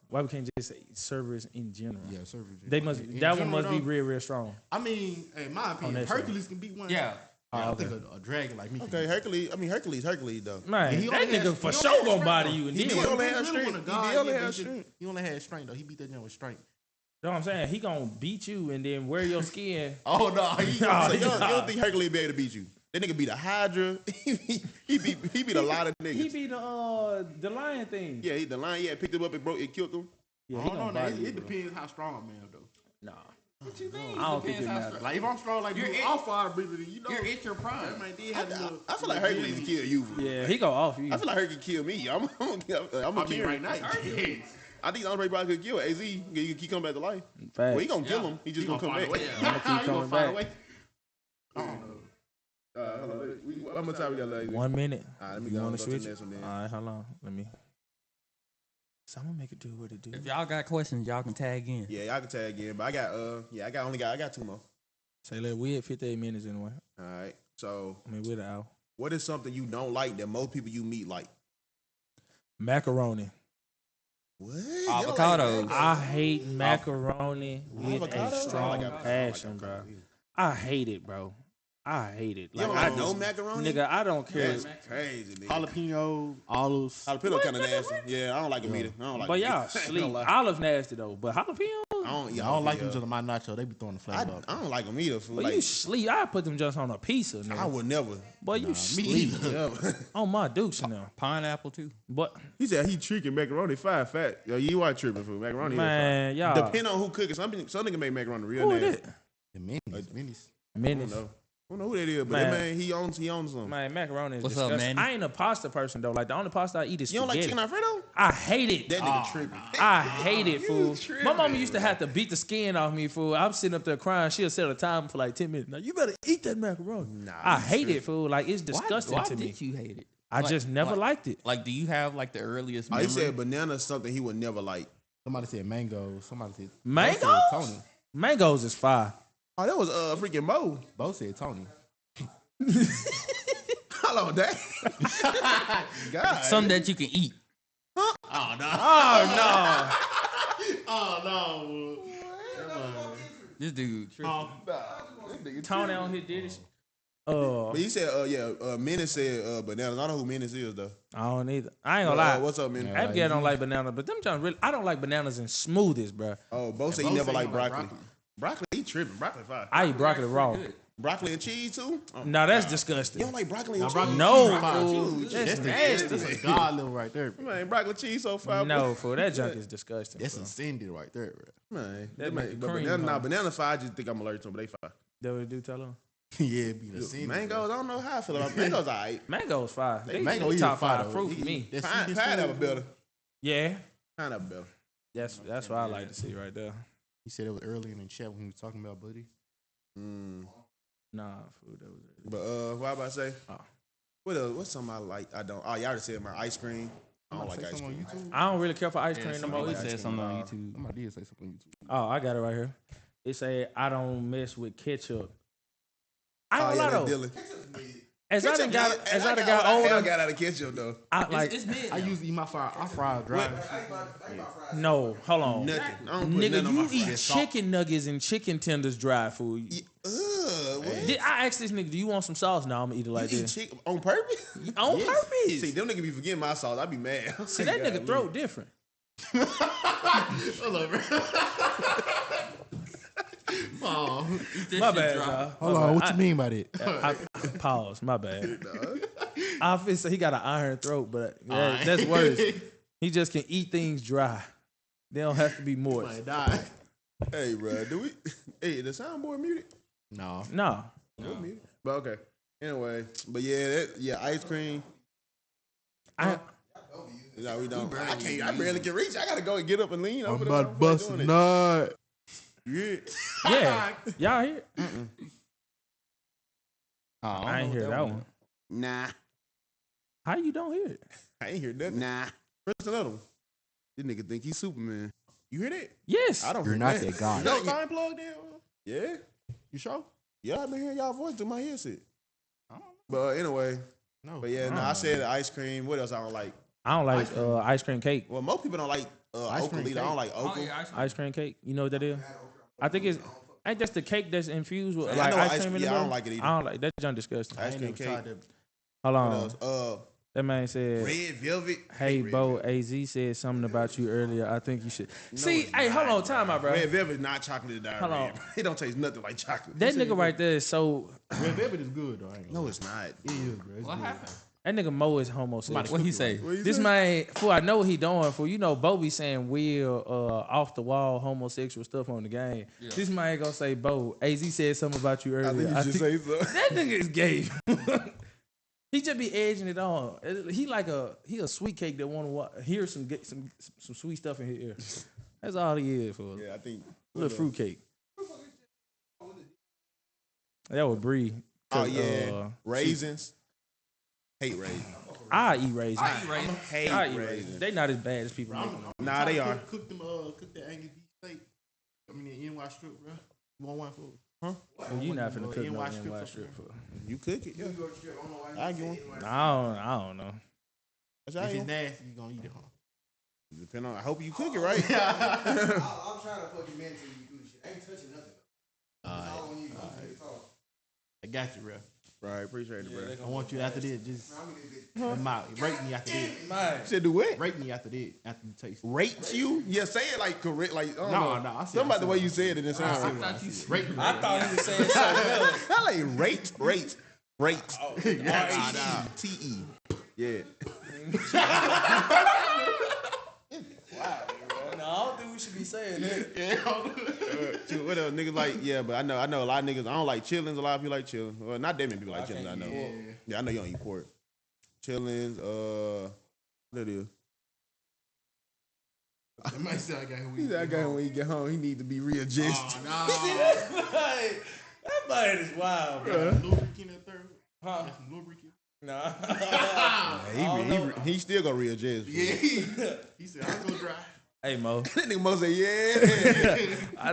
Why we can't just say servers in general? Yeah, Cerberus. They must. In That one general, must be though, real strong. I mean, in my opinion, that show. Hercules can beat one. Yeah. I think a dragon like me. can Okay, beat- Hercules. I mean Hercules though. Man, And he that only nigga has- for he sure only has gonna body strength, you. And He then, did you only He have really strength. wanna He guard, did only yeah, have but strength. He only had strength though. He beat that joint with strength. know what I'm saying? He gonna beat you and then wear your skin. Oh no, he So Oh, you nah. don't think Hercules be able to beat you? That nigga beat a Hydra. he beat a lot of He niggas. beat the lion thing. Yeah, the lion. Yeah, picked him up and broke. It killed him. Yeah, I he don't gonna know. body you. It bro. depends how strong a man though. Nah, What you mean? I don't think it matters. Like if I'm strong like You're you, in- I'll fire breather. You know, You're at your prime. that might did have a little- I feel like Hercules can kill you. yeah, he go off you. I feel like Hercules kill me. I'm I gonna mean, kill right now, him. I think Andre probably could kill AZ. He keep coming back to life. Facts. Well, he gonna kill Yeah. him. He just He gonna come find a back. way. I'ma keep He gonna coming find a back. way. I don't know. Hold on. How much time we got left? 1 minute. All right, let me You go. wanna Go to switch? the next one then. All right, hold on. Let me. So I'm gonna make it do what it do. If y'all got questions, y'all can tag in. Yeah, y'all can tag again, but I got two more. Say let we at 58 minutes anyway. All right. So, I mean we're the hour. what is something you don't like that most people you meet like? Macaroni. What? Avocados. I hate macaroni with Avocado? a strong I don't like passion, avocado bro. either. I hate it, bro. I hate it. You don't I like no macaroni? Nigga, I don't care. That's crazy, nigga. Jalapeno, olives. Jalapeno kind of nasty. Yeah, I don't like them either. I don't like But them. y'all I ain't sleep. gonna lie. Olive nasty though, but jalapeno. I don't, I don't like them to my nacho. They be throwing the flavor up. I don't like them either. Fool. But Like, you sleep. I put them just on a pizza, I nigga. would never. Boy, you Me sleep either. on my dukes now. Pineapple too. But He said he tricking macaroni fat. Yo, you are tripping for macaroni. man, y'all. Depend on who cooking. Some nigga make macaroni real Who nasty. is it? The minis. I Menace. don't know who that is, but Man. that man, he owns some. Man, macaroni is What's up, disgusting. Manny? I ain't a pasta person though. Like the only pasta I eat is You don't like spaghetti. chicken Alfredo? I hate it. That nigga tripping. I hate it, fool. tripping, My mama used to have to beat the skin off me, fool. I'm sitting up there crying. She'll set a time for like 10 minutes. Now you better eat that macaroni. Nah, I you hate tripping. it, fool. Like it's disgusting why to me. did you hate it? I Like- just never like- liked it. Like, do you have like the earliest Oh, memory? he said banana is something he would never like. Somebody said mango. Somebody said Mangoes? Bo said Tony. Mangoes is fire. Oh, that was freaking Mo. Bo said Tony. Hold on, that. God. Something that you can eat. Oh Oh no. This dude. tripping. no. Tony on here did it. But he said, Menace said bananas. I don't know who Menace is though. I don't either. I ain't gonna lie. What's up, Menace? Abigail don't like bananas, but them John really. I don't like bananas and smoothies, bro. Oh, Bo said he Bo never said he liked don't like broccoli. Broccoli, he tripping. Broccoli fire. I eat broccoli raw. Good. Broccoli and cheese too? Oh, No, that's you disgusting. don't like broccoli and Now, cheese? broccoli No, cheese fire. fool. Dude, That's that's nasty. That's a god level right there. Man, broccoli cheese so fire. No, fool. That junk is disgusting. That's fool. ascended right there, bro. Man, That man, make but the cream banana, come. banana fire, I just think I'm allergic to them, but they fire. That what it do, tell them? Yeah, it be the ascended. Mangoes, I don't know how I feel about mangoes. Alright. Mango's fire. They Mango they is top fire, five though. fruit for me. That Pine, sweetest pineapple food. better. Yeah, Pineapple better. that's what I like to see right there. He said it was early in the chat when he was talking about Buddy. Nah, food. That was it. But what I about to say? Oh. What else? What's something I like? I don't. Oh, y'all already said my ice cream. I don't like ice something cream. on YouTube. I don't really care for ice cream no more. Somebody either. said something on YouTube. Somebody did say something on YouTube. Oh, I got it right here. It say I don't mess with ketchup. I Oh ain't yeah, gonna that's lie Dylan. though. As I done got I got older, got out of ketchup though. I like It's mid. I usually eat my fry. I fry dry. no. Hold on, Nothing. I don't put nigga. nothing on my You fries. eat chicken nuggets and chicken tenders dry food. Ugh, I asked this nigga, do you want some sauce? No, I'm gonna eat it like You eat this. chicken on purpose? On purpose. See, them niggas be forgetting my sauce. I be mad. See, that nigga throat different. Hold on, bro. Oh, My bad, y'all. hold on. What you mean by that? Pause. My bad. I feel so he got an iron throat, but that's worse. He just can eat things dry. They don't have to be moist. Might die. Hey, bro, do we? Hey, the soundboard muted? No. No. Muted. But okay. Anyway, but yeah, ice cream. No, we don't. I can't. I barely can reach. I gotta go and get up and lean over I'm there. about to bust a nut. Yeah. Yeah. Y'all hear it? Oh, I ain't hear that one. Nah, How you don't hear it? I ain't hear nothing. Nah. Press another one. This nigga think he's Superman. You hear that? Yes. I don't. You're hear not that. that guy. You know, line plugged in. Yeah. You sure? Yeah, I've been hearing y'all voice through my headset. But anyway, No. but yeah, no, I said ice cream. What else I don't like? I don't like ice cream cake. Well, most people don't like Ice cream Oakley. I cake. don't like Oh, Oakley. yeah, Ice cream cake. You know what that is? I think it's ain't just the cake that's infused with I like know ice ice- cream in yeah, the I middle. don't like it either. I don't like that. Junk disgusting. Ice cream cake. Hold What on. else? That man said, Red velvet. "Hey, Red Bo, velvet. AZ said something about you earlier. I think you should No, see. it's Hey, hold not, on, time out, bro. Red velvet is not chocolate diarrhea. Hold on. It don't taste nothing like chocolate. That nigga right there is so. Red velvet is good though. I ain't gonna No, lie. it's not. It is, bro. It's What good. happened? That nigga Mo is homosexual. What he say? What you This say? man, for I know what he doing. For you know, Bo be saying weird, off the wall homosexual stuff on the game. Yeah. This man ain't gonna say, Bo, AZ said something about you I earlier. think you should say so. That nigga is gay. He just be edging it on. He a sweet cake that want to hear some sweet stuff in his ear. That's all he is for. Yeah, I think. Little fruit cake. That would Bree. Oh yeah, raisins. Hate raisins. I eat raisins. Hate I eat raisins. raisins. They not as bad as people make them. Nah, they are. Cook that Angus beef steak. I mean, the NY strip, bro. You want one for? Well, you not finna cook no NY NY strip strip for. You cook it. Yeah. I get one. I don't know. That's how If you. it's nasty, you gonna eat it, huh? Depend on. I hope you cook it right. I'm trying to put you mentally you do this shit. I ain't touching nothing. All on you. I got you, bro. Right. Appreciate it, bro. I want you after this. Just rate me after this. Man. Said do what? Rate me after this. After you taste. it. Rate you? Yeah, say it like correct. Like I don't No, know. no, I see Something about the it. way you said it. It sounds I like. thought you Rate me. I thought he was saying something else. I like rate. R-E-T-E. Yeah. No, I don't think we should be saying that. Shoot, what else? Niggas like, yeah, but I know a lot of niggas. I don't like chillins. A lot of people like chillins. Well, not that many people like chillins. I know. Yeah, I know you don't eat pork. Chillins. What it is? It might sound like I got He said, I got him when he get home. He need to be readjusted. Hey, that man is wild, bro. Lubricant at third. Huh? Got some lubricant. Nah. He still gonna readjust. Yeah. He said, I'm gonna dry. Hey Mo, That nigga Mo say, yeah. I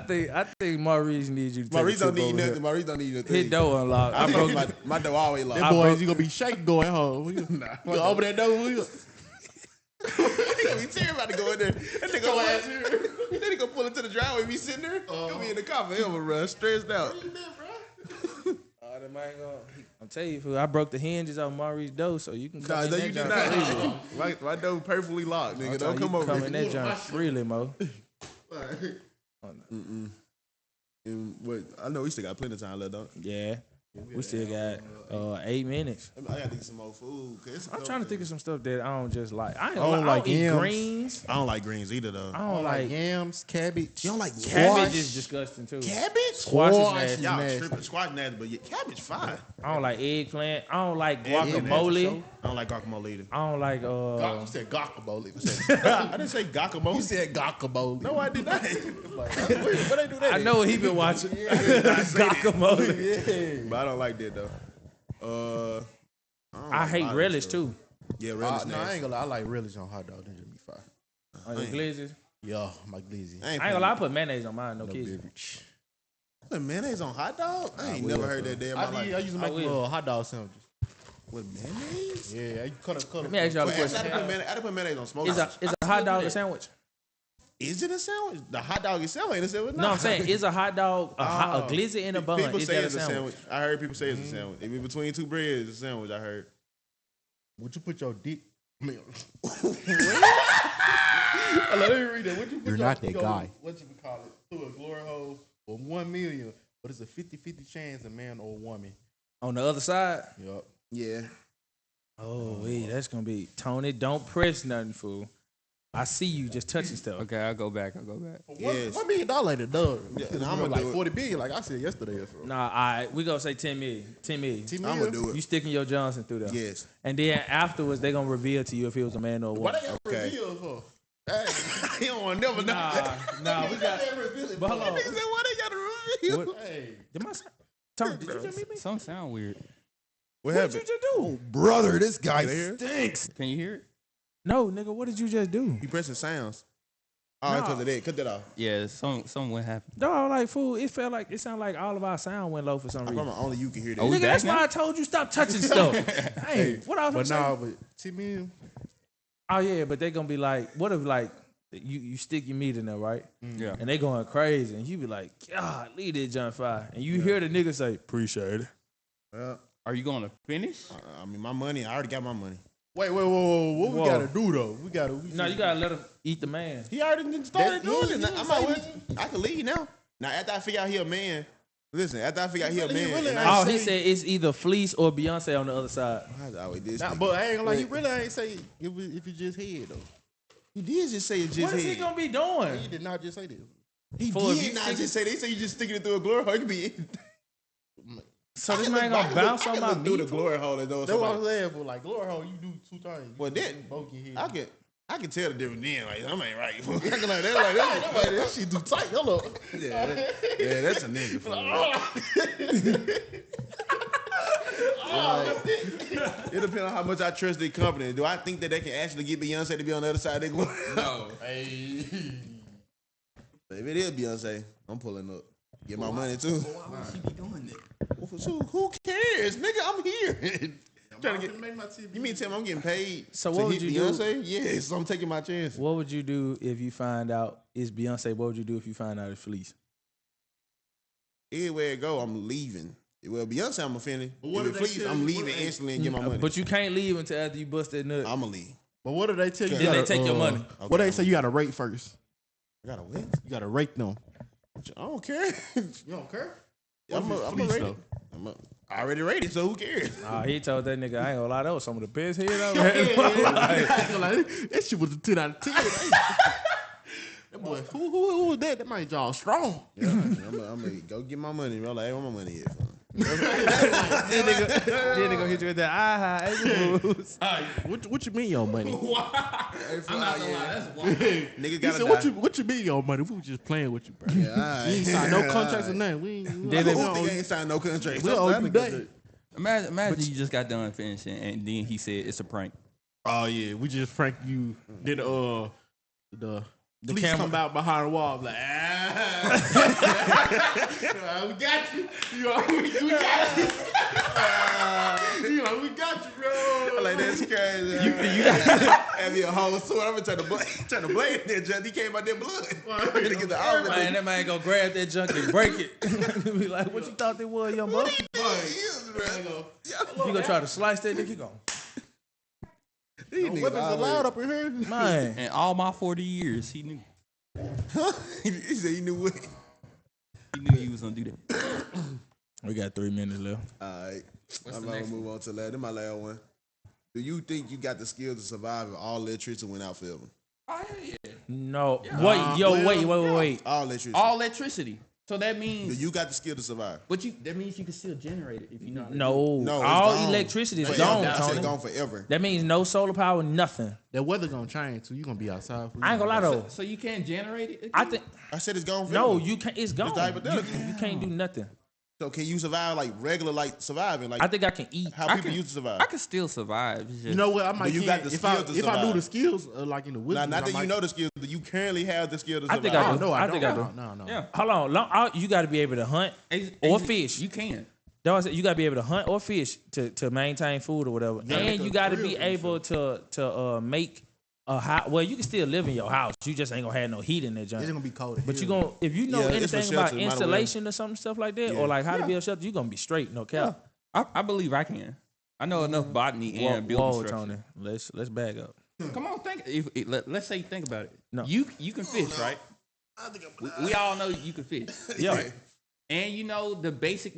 think Maurice needs you to take Maurice a don't trip need over here. nothing. Maurice don't need nothing. His door unlocked. I broke my door always locked. That boy is gonna be shaking going home. You gonna open that door? You Nigga be terrified about to go in there. That nigga pull into the driveway, be sitting there. He'll be in the car forever, bro. Stressed out. Oh, that man I'm telling you, fool, I broke the hinges on Maurice's door, so you can come Nah, in no, that you did junk freely. not. My door perfectly locked, nigga. Don't come over. Come in that junk freely, Mo. And what? I know we still got plenty of time left, don't Yeah, we still got 8 minutes. I gotta think some more food. I'm trying to think of some stuff that I don't just like. I don't don't like eat yams. greens. I don't like greens either, though. I don't like yams, cabbage. You don't like cabbage. Is disgusting too. Cabbage? Squash is Squash nasty. is Y'all nasty. tripping. Squash nasty, but yeah, cabbage fine. I don't like eggplant. I don't like Eggplant guacamole. I don't like guacamole either. I don't like You said guacamole. I didn't say guacamole. You said guacamole. No, I did not. What I do that? I know what he been watching. Guacamole. But I don't like that though. don't I like hate a lot of relish stuff. too. Yeah, relish. No, I ain't gonna lie. I like relish on hot dog. That should be fire. On your glazes. Yeah, my glizzy. I ain't gonna lie. I put mayonnaise on mine. No No kids. beverage. Put mayonnaise on hot dog? I ain't never heard that day in my I life. used to make will. hot dog sandwiches. With mayonnaise? Yeah, you cut Let me ask y'all a Well, actually, question. I done put mayonnaise on smoked Is a hot dog a sandwich? Is it a sandwich? The hot dog itself ain't a sandwich. No, I'm saying is a hot dog a Oh. glizzy in a bun? People Is say that a it's a sandwich? sandwich. I heard people say it's a sandwich. If it's between two breads, it's a sandwich. I heard. Would you put your dick? I mean, let me read that. Would you put You're not that guy. What you would call it? Through a glory hole for 1 million, but it's a 50-50 chance a man or a woman. On the other side? Yup. Yeah. Oh, wait, that's gonna be Tony. Don't press nothing, fool. I see you just touching stuff. Okay, I'll go back. Yes. $1 million ain't a dog. Yeah, I'm I'ma like do it. 40 billion, like I said yesterday or so. Nah, all right, we gonna say 10 million. 10 million. I'm gonna do You it. sticking your Johnson through there. Yes. And then afterwards, they gonna reveal to you if he was a man or a Why woman. they got Okay. reveal for? you don't want to never know. Nah, we got. But hold on. Niggas said, why they got to reveal? What? Hey, Did my Tony, did you just meet me? Some sound weird. What What did you happened? just do? Brother, this guy They hear? stinks. Can you hear it? No, nigga, what did you just do? He pressing sounds. Oh, because of that. Cut that off. Yeah, some what happened. No, like fool. It sounded like all of our sound went low for some I reason. promise only you can hear that. Oh, we Nigga, back that's now? why I told you stop touching stuff. Hey, what else? but I'm nah, saying? but 10 million. Oh yeah, but they gonna be like, what if like you stick your meat in there, right? Yeah. And they going crazy, and you be like, God, leave that John Fire, and you hear the nigga say, appreciate it. Well, Are you gonna finish? I mean, my money. I already got my money. Wait, what we Whoa. gotta do though? We gotta. No, you gotta let him eat the man. He already started That- doing he it. didn't I say might well, nothing. I can leave now. Now, after I figure out he a man, listen, after I figure out he a He man, really and ain't I, Oh, he said it's either Fleece or Beyonce on the other side. I always did. Nah, but I ain't gonna lie, he really ain't say if you just head though. He did just say it just What is he head. gonna be doing? He did not just say this. He Fool, if you did not stick- just say. They say you just sticking it through a glory hole. It could be. So this man gonna bounce on my through the meat? glory hole and those. That's what I'm saying. For like glory hole, you do 2 things. Well, You then, both your head. I can tell the difference then. Like, I'm ain't right. I can like that. Like, That shit too tight. Hello. yeah, that's a nigga. For it depends on how much I trust their company. Do I think that they can actually get Beyonce to be on the other side of their glory? No. Hey. If it is Beyonce, I'm pulling up. Get my money too. Why would she be doing that? Who cares, nigga? I'm here. Trying to get. Make my TV. You mean tell me I'm getting paid? So to what would hit you do? Beyonce? Yes, I'm taking my chance. What would you do if you find out it's Beyonce? What would you do if you find out it's Fleece? Everywhere it go, I'm leaving. Well, Beyonce, I'm offended. But what If it if they please, tell I'm you- leaving what- instantly and get my money. But you can't leave until after you bust that nut. I'm gonna leave. But what do they tell you? Then they gotta, take your money. Okay, What they say you gotta rate first. I gotta wait. You gotta rate them. I don't care. You don't care? I'm What if a it's rate Fleece, it. I already rated, so who cares? He told that nigga, I ain't gonna lie, that was some of the best head I've ever had. Like, that shit was a 10 out of 10. That boy, who was that? That man jaw strong. Yeah, I'm gonna go get my money, bro. Like, hey, where my money is? Then they gonna hit you with that aha. What you mean your money? Nigga He gotta said, die. what you mean your money? We was just playing with you, bro. Yeah, all We ain't right. signed no contracts or nothing. We ain't. Then they- Who think I ain't signed no contract? We owe you that. Imagine you just got done finishing, and then he said it's a prank. Oh yeah, we just prank you. Then the police camera- come out behind the wall like, we got you. We got you. We got you, bro. Like, that's crazy. You have your whole sword. I'm gonna turn the blade in there, Judge. He came out there blood. I'm gonna get the arm. Man, that man gonna grab that junk and break it. Be like, what you thought they was, young boy? You gonna try to slice that nigga? He gonna, These niggas Weapons always- allowed up in here. man. In all my 40 years, he knew. He said he knew what. He knew he was gonna do that. We got 3 minutes left. All right. What's I'm the gonna next move on to that. This my last one. Do you think you got the skill to survive if all electricity went out forever? No, wait. All electricity. All electricity. So that Do means, you got the skill to survive? that means you can still generate it if you know. No, No, it's all gone. electricity is Forever. gone, I said Tony. gone forever. That means no solar power, nothing. The weather gonna change too. You gonna be outside. I ain't gonna lie though. So you can't generate it. I think I said it's gone forever. no, you can't. It's gone. hypothetical. You can't do nothing. So can you survive like regular, like surviving, like I think I can eat. how I people can- used to survive? I can still survive. It's just, You know what? I might. you can- got the if I skill to if I knew survive. the skills, like in the Now, wizards, not I that you might- know the skill, but you currently have the skill to I survive. think I do. No, I think I do. No. yeah. Hold on. You got to be able to hunt or fish. You can. That was it. You got to be able to hunt or fish to maintain food or whatever, gotta and make you a got to career be for able to make a house. Well, you can still live in your house. You just ain't gonna have no heat in that It's joint. gonna be cold. But you gonna if you know Yeah, it's for anything about shelter, might as well. insulation or something stuff like that, Yeah. or like how to build shelter, you gonna be straight. No cap. I believe I can. I know enough botany and building Whoa, structure. Tony. Let's back up. Come on, think. Let's say you think about it. No. You can fish, right? We all know you can fish, Yeah. and you know the basic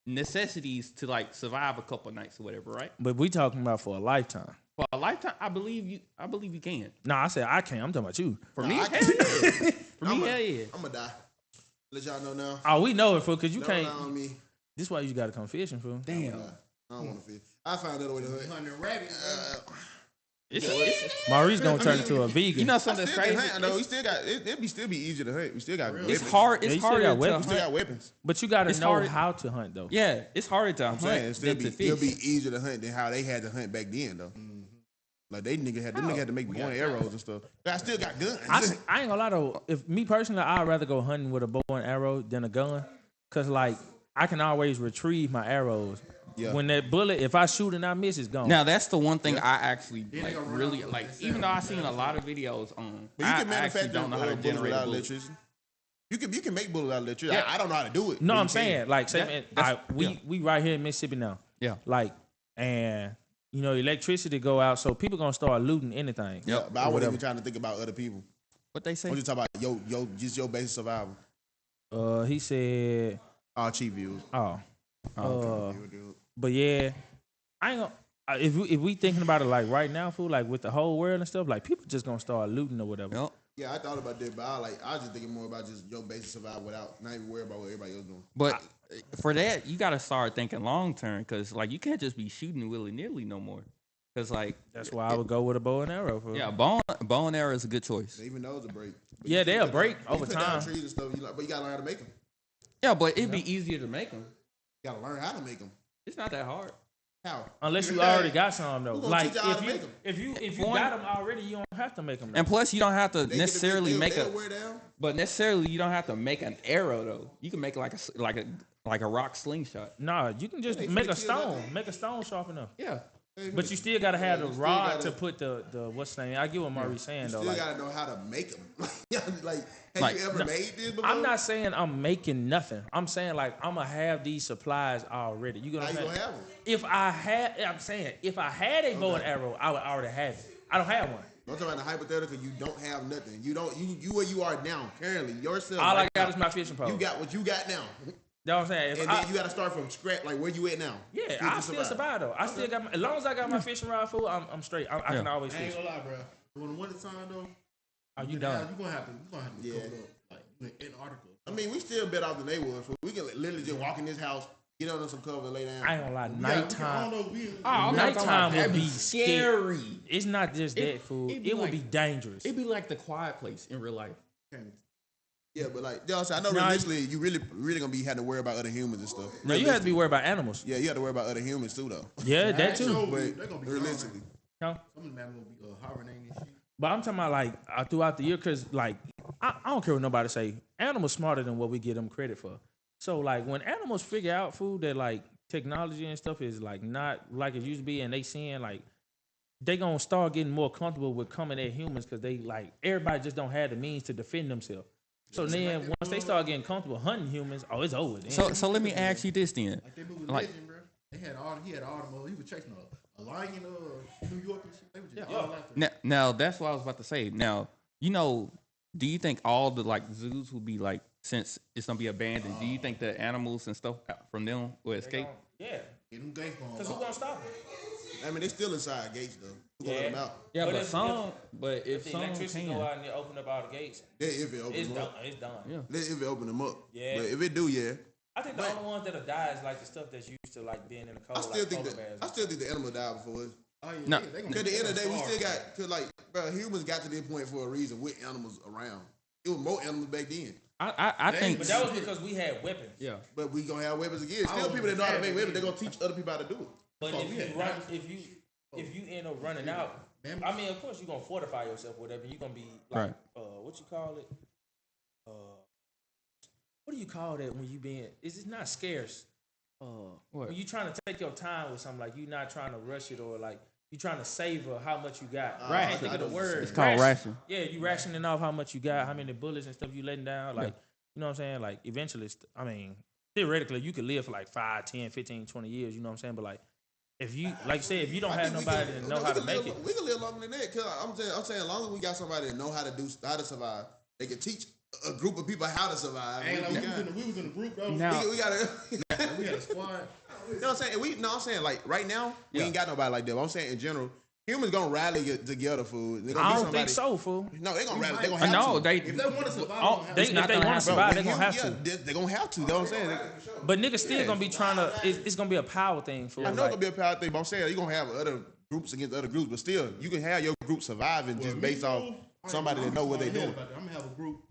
necessities to like survive a couple nights or whatever, right? But we talking about for a lifetime. For a lifetime, I believe you can. No, I said I can't. I'm talking about you. For me, I hell can't. yeah. For me, I'm hell yeah. gonna die. Let y'all know now. Oh, we know it, fool, because you Don't can't. lie on me. This why you got to come fishing, fool. Damn. I don't want to fish. I found another way to hunt. Hunting rabbits. It's Maurice gonna turn into a vegan. you know I something still that's can crazy. hunt. I know we still got it. Still be easier to hunt. We still got weapons. It's hard. Yeah, It's you still harder got to weapons. We still hunt. got weapons. But you got to It's know hard- how to hunt, though. Yeah, it's harder to I'm saying hunt still than to it'll fish. be easier to hunt than how they had to hunt back then though. Like them niggas had to make bow and arrows and stuff. I still got guns. I ain't gonna lie though. If me personally, I'd rather go hunting with a bow and arrow than a gun, cause like I can always retrieve my arrows. Yeah. When that bullet, if I shoot and I miss, it's gone. Now that's the one thing I actually like really like. Even though I've seen a lot of videos on, But you I can actually manufacture don't know how to bullets generate without a bullet. electricity. You can make bullets without electricity. Yeah. I don't know how to do it. No, but I'm you saying can. like, say, That- man, that's- we right here in Mississippi now. Yeah. Like, and you know, electricity go out, so people gonna start looting anything. Yeah, but I Or wasn't whatever. even trying to think about other people. What they say? I'm just talking about just your basic survival. He said, All cheap views. but yeah, I ain't gonna. If we thinking about it like right now, fool, like with the whole world and stuff, like people just gonna start looting or whatever. Yep. Yeah, I thought about that, but I was just thinking more about just your basic survival without not even worry about what everybody else doing. But for that, you got to start thinking long term, because like you can't just be shooting willy nilly no more. Because like That's why I would go with a bow and arrow. Fool. yeah, bow and arrow is a good choice. Even those are break. But Yeah, you they'll put break down- over you put down time. trees and stuff, but you gotta learn how to make them. Yeah, but it'd be easier to make them. You gotta learn how to make them. It's not that hard. How? Unless you already got some though. Who gonna Like teach y'all how if to you make 'em? if you One- got them already, you don't have to make them. And plus, you don't have to They get necessarily they'll- make they'll a. wear down. But necessarily, you don't have to make an arrow though. You can make like a rock slingshot. Nah, you can just They make finna a kill that stone. thing. Make a stone sharp enough. Yeah. But you still gotta have the you still rod gotta- to put the what's the name? I get what Maurice saying You though. still Like, gotta know how to make them. Like, have Like- you ever made this before? I'm not saying I'm making nothing. I'm saying like I'm gonna have these supplies already. You How gonna you gonna have them? If I had, I'm saying if I had a bow and arrow, I would already have it. I don't have one. I'm talking about the hypothetical. You don't have nothing. You don't. You where you are now, currently yourself. All I right got now, is my fishing pole. You got what you got now, You know what I'm saying? If and I, then you got to start from scratch. Like where you at now? yeah, To I still survive though. I still got my, as long as I got my fishing rod full, I'm straight. I can always I ain't fish. gonna lie, bro. When the winter time though, Are you you done? gonna have to Yeah. cover up like in Antarctica. I mean, we still better off than they would. We can literally just walk in this house, get under some cover, and lay down. I ain't gonna lie. I don't Nighttime. know. We, I'm not talking Nighttime about would that. be scary. It's not just It- that food. it'd be It would like- be dangerous. It'd be like the quiet place in real life. Yeah, but like, yo, so I know Nah, initially you really gonna be having to worry about other humans and stuff. No, you have to be worried about animals. Yeah, you have to worry about other humans too, though. Yeah, that too. But they're gonna be realistically, No. Some of them gonna be hibernating and shit. But I'm talking about like throughout the year, cause like I don't care what nobody say. Animals smarter than what we give them credit for. So like when animals figure out food that like technology and stuff is like not like it used to be, and they seeing like they gonna start getting more comfortable with coming at humans, cause they like everybody just don't have the means to defend themselves. So then once they start getting comfortable hunting humans, oh, it's over. Then. So let me ask you this then. Like they movie Like- Legend, bro. He had all the he was chasing a lion New York and shit. They was just all after him. Now that's what I was about to say. Now, you know, do you think all the like zoos will be like, since it's gonna be abandoned, do you think the animals and stuff from them will escape? Yeah, Get them gates going. cause who gonna stop them? I mean, they still inside gates though. Who gonna let them out? Yeah, But but if- some, but If if the some electricity can, go out and they open up all the gates, If it open it's them done. up. It's done. Yeah. If it open them up. Yeah. But if it do, yeah. I think the only ones that'll die is like the stuff that's used to like being in the cold. I still like think polar that. bears. I still think the animal died before us. Oh yeah, No. yeah, they gonna Cause at the end of the day, we starve. still got to like, bro. Humans got to this point for a reason with animals around. It was more animals back then, I think, But that was because we had weapons. yeah. but we gonna have weapons again. Still, people that know how to make weapons, they gonna teach other people how to do it. But Oh, if yeah. you run, if you end up running out, I mean, of course you're gonna fortify yourself, whatever. You're gonna be like, Right. what you call it? What do you call that when you being? Is it not scarce? What? When you trying to take your time with something, like you not trying to rush it, or like You trying to savor how much you got. Right. I can't think of the word. It's called ration. Yeah, you rationing off how much you got, how many bullets and stuff you letting down. Like, you know what I'm saying? Like, eventually, theoretically, you could live for like 5, 10, 15, 20 years. You know what I'm saying? But like, if you, like you said, if you don't have nobody that know how to make it. We can live longer than that. Cause I'm saying, as long as we got somebody that know how to survive, they can teach a group of people how to survive. Ain't like we was in a group though. Now, We gotta. We had a squad. You know what I'm saying? I'm saying like right now, we ain't got nobody like that. But I'm saying in general, humans gonna rally together, fool. I don't think so, fool. No, they gonna rally. They gonna have no, to. If they want to survive, If they want to survive, they gonna have to. They gonna have to. You know what I'm saying? But niggas still gonna be trying to. It's gonna be a power thing, fool. I know it's gonna be a power thing, but I'm saying you're gonna have other groups against other groups, but still, you can have your group surviving just based off somebody that know what they doing. I'm gonna have a group.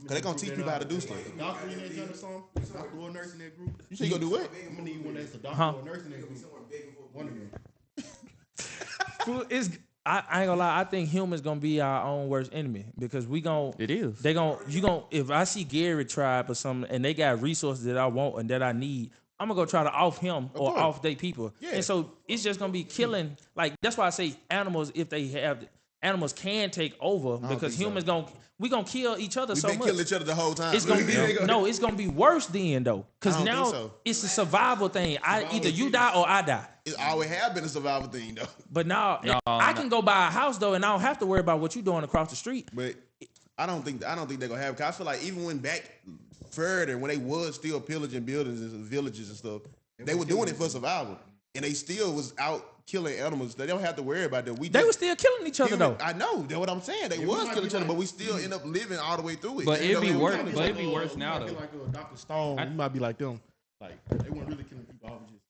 Cause they gonna teach people how to do stuff. A doctor in that joint or something. Doctor or a nurse in that group. You say you gonna do what? I'm gonna need one that's a doctor or a nurse in that group. One of them. Fool, I ain't gonna lie. I think humans gonna be our own worst enemy because we gon' It is. If I see Gary Tribe or something and they got resources that I want and that I need, I'm gonna go try to off him or course. off they people. Yeah. And so it's just gonna be killing. Like that's why I say animals. If they have animals can take over because think humans so. we gonna kill each other We've so been much. killing each other the whole time. It's gonna be it's gonna be worse then though, because I don't now think so. it's a survival thing. Either you die or I die. It always have been a survival thing though. But now I can go buy a house though, and I don't have to worry about what you're doing across the street. But I don't think they're gonna have. Cause I feel like even when back further, when they was still pillaging buildings and villages and stuff, they were doing it for survival, and they still was out killing animals. They don't have to worry about that. They were still killing each other though. I know. That's what I'm saying. They was killing each other, but we still end up living all the way through it. But it'd be worse. But But it'd be worse now You though. might be like Dr. Stone. You might be like them. Like they weren't really killing people. I was just.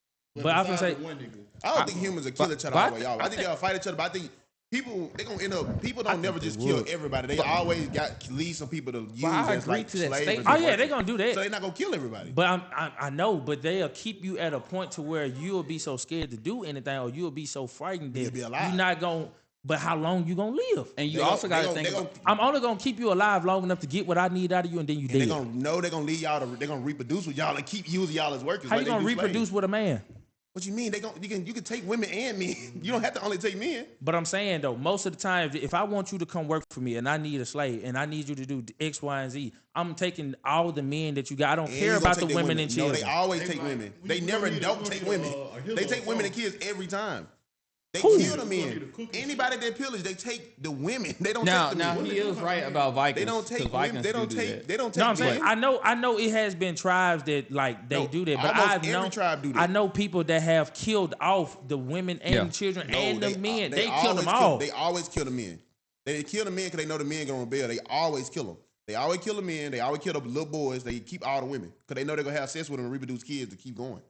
But I can besides say- the one nigga. I don't think humans will kill each other but all the way out. I think they'll fight each other, but I think people don't never just kill everybody. They always leave some people to use I as agree like to that slaves. statement. Oh yeah, they gonna do that. So they're not gonna kill everybody. But I know, but they'll keep you at a point to where you'll be so scared to do anything, or you'll be so frightened that You'll be alive. you're not gonna. But how long you gonna live? And you They also gon- got to they think gon- about, I'm only gonna keep you alive long enough to get what I need out of you, and then you And dead. they're gonna know they're gonna leave y'all. They're gonna reproduce with y'all and keep using y'all as workers. How like you gonna they do slaves. reproduce with a man? What you mean? You can take women and men. You don't have to only take men. But I'm saying though, most of the time, if I want you to come work for me and I need a slave and I need you to do X, Y, and Z, I'm taking all the men that you got. I don't And care you gonna about take the their women and No, children. they always take like, women. we- They we never gonna don't need take a women. hero They take or women and something. kids every time. They Who? kill the Gonna men. get a cookie. Anybody that pillage, they take the women. They don't now take the men. he is right about Vikings. They don't 'cause take women. Vikings They don't do take. that. They don't take. No, I'm saying men. I know it has been tribes that like they No, do that, but almost I've every known tribe do that. I know people that have killed off the women and Yeah. children No, and the men. They kill always them all. They always kill the men. They kill the men because they know the men gonna rebel. They always kill them. They always kill the men. They always kill the little boys. They keep all the women because they know they're gonna have sex with them and reproduce kids to keep going.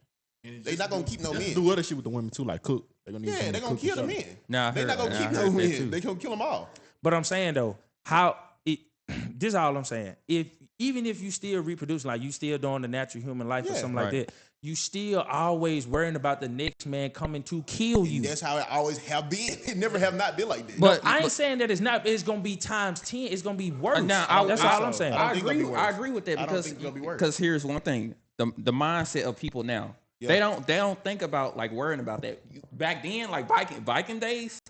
They not gonna keep no Just men. do other shit with the women too, like cook. They're gonna need Yeah, someone they're to gonna cook kill the and men. shit. Nah, I They're heard- not gonna I keep heard no that men. too. They gonna kill them all. But I'm saying though, this is all I'm saying. Even if you still reproducing, like you still doing the natural human life or Yeah, something like right. that, you still always worrying about the next man coming to kill you. That's how it always have been. It never have not been like that. But- I ain't saying that it's not. It's gonna be times 10. It's gonna be worse. Now, That's all I'm saying. I don't I think it'll be agree. worse. I agree with that I don't because think it'll be worse. because here's one thing: the mindset of people now. Yeah. They don't think about like worrying about that. Back then, like Viking days,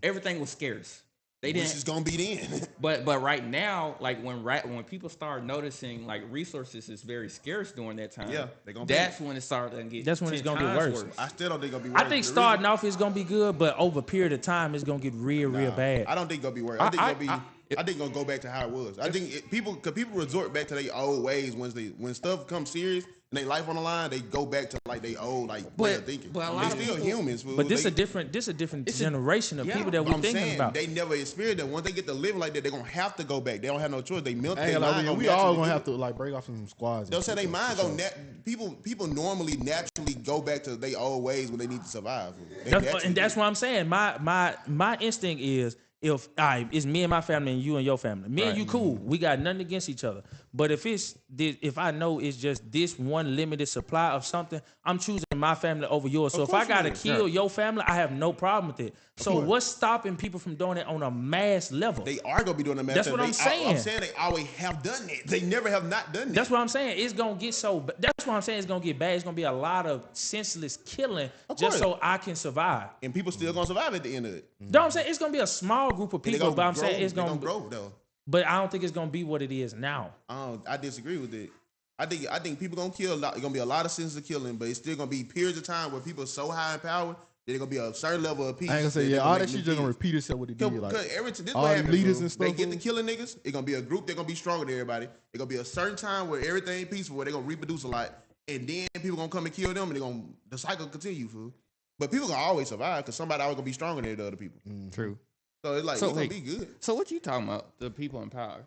everything was scarce. They Which didn't. is gonna be then. But right now, like when people start noticing like resources is very scarce during that time. Yeah, they gonna that's when it started to get. That's when it's 10 gonna get times worse. I still don't think it'll be worse. I think The starting reason- off is gonna be good, but over a period of time, it's gonna get real bad. I don't think it'll be worse. I think it's gonna go back to how it was. I think people resort back to their old ways when stuff comes serious and they life on the line, they go back to like they old way of thinking. but a lot they of still people- humans. Fool. But this They- a different generation of people that But we're I'm thinking saying about. they never experienced that. Once they get to live like that, they're gonna have to go back. They don't have no choice. They milk. Hey, Their like, mind we gonna all naturally gonna do have it. to like break off some squads. They'll say they mind go. People normally naturally go back to their old ways when they need to survive. They naturally And that's do. what I'm saying. My instinct is if it's me and my family and you and your family, me and Right. you cool, we got nothing against each other. But if I know it's just this one limited supply of something, I'm choosing my family over yours. So if I course you gotta is. kill your family, I have no problem with it. So course. what's stopping people from doing it on a mass level? They are gonna be doing the math. That's what I'm I'm saying. saying they always have done it. They never have not done it. That's what I'm saying. It's gonna get so. That's what I'm saying. It's gonna get bad. It's gonna be a lot of senseless killing just course. so I can survive. and people still gonna survive at the end of it. You know what I'm saying? It's gonna be a small group of And they people, gonna but I'm grow, saying it's they gonna. grow though. But I don't think it's gonna be what it is now. I disagree with it. I think people gonna kill a lot. It's gonna be a lot of senses of killing, but it's still gonna be periods of time where people are so high in power that they're gonna be a certain level of peace. I ain't gonna say that yeah. they All make that them shit just gonna kids. repeat itself what it did. Like This all what the happens, leaders bro. and stuff, They get bro. to killing niggas. It's gonna be a group. They're gonna be stronger than everybody. It's gonna be a certain time where everything peaceful, where they're gonna reproduce a lot, and then people gonna come and kill them, and they're gonna the cycle continue, fool. But people gonna always survive because somebody always gonna be stronger than the other people. True. So it's like So, it's gonna like- be good. So what you talking about? The people in power.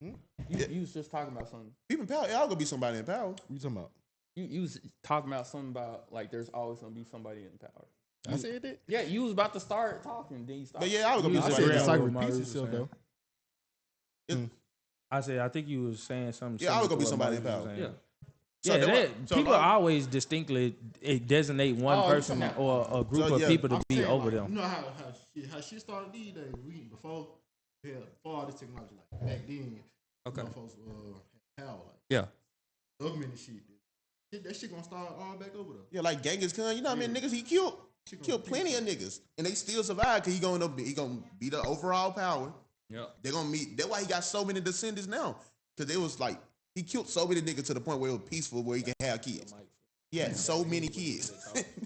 Hmm? You was just talking about something. People in power, y'all gonna be somebody in power. What you talking about? You was talking about something about like there's always gonna be somebody in power. I said that. Yeah, you was about to start talking, then you stopped. But yeah, I was gonna be You I was said somebody the in agreeing power. with cycle my repeats reason itself saying. though. I said I think you was saying something. Yeah, I was similar gonna be to what somebody Mike in was power. saying. Yeah. Yeah, So that- so people if I- always distinctly designate one Oh, you person talking or a group So, of yeah, people to I'm be saying, over like, them. You know how shit started these days. Before all this technology, like back then, Okay. you know, folks had power, like Yeah. government and shit. That shit gonna start all back over though. Yeah, like Genghis Khan, you know how many niggas he killed? He killed plenty of niggas, and they still survived because he gonna be the overall power. Yeah. They're gonna meet. That's why he got so many descendants now, because it was like he killed so many niggas to the point where it was peaceful, where he can have kids. He had so many kids.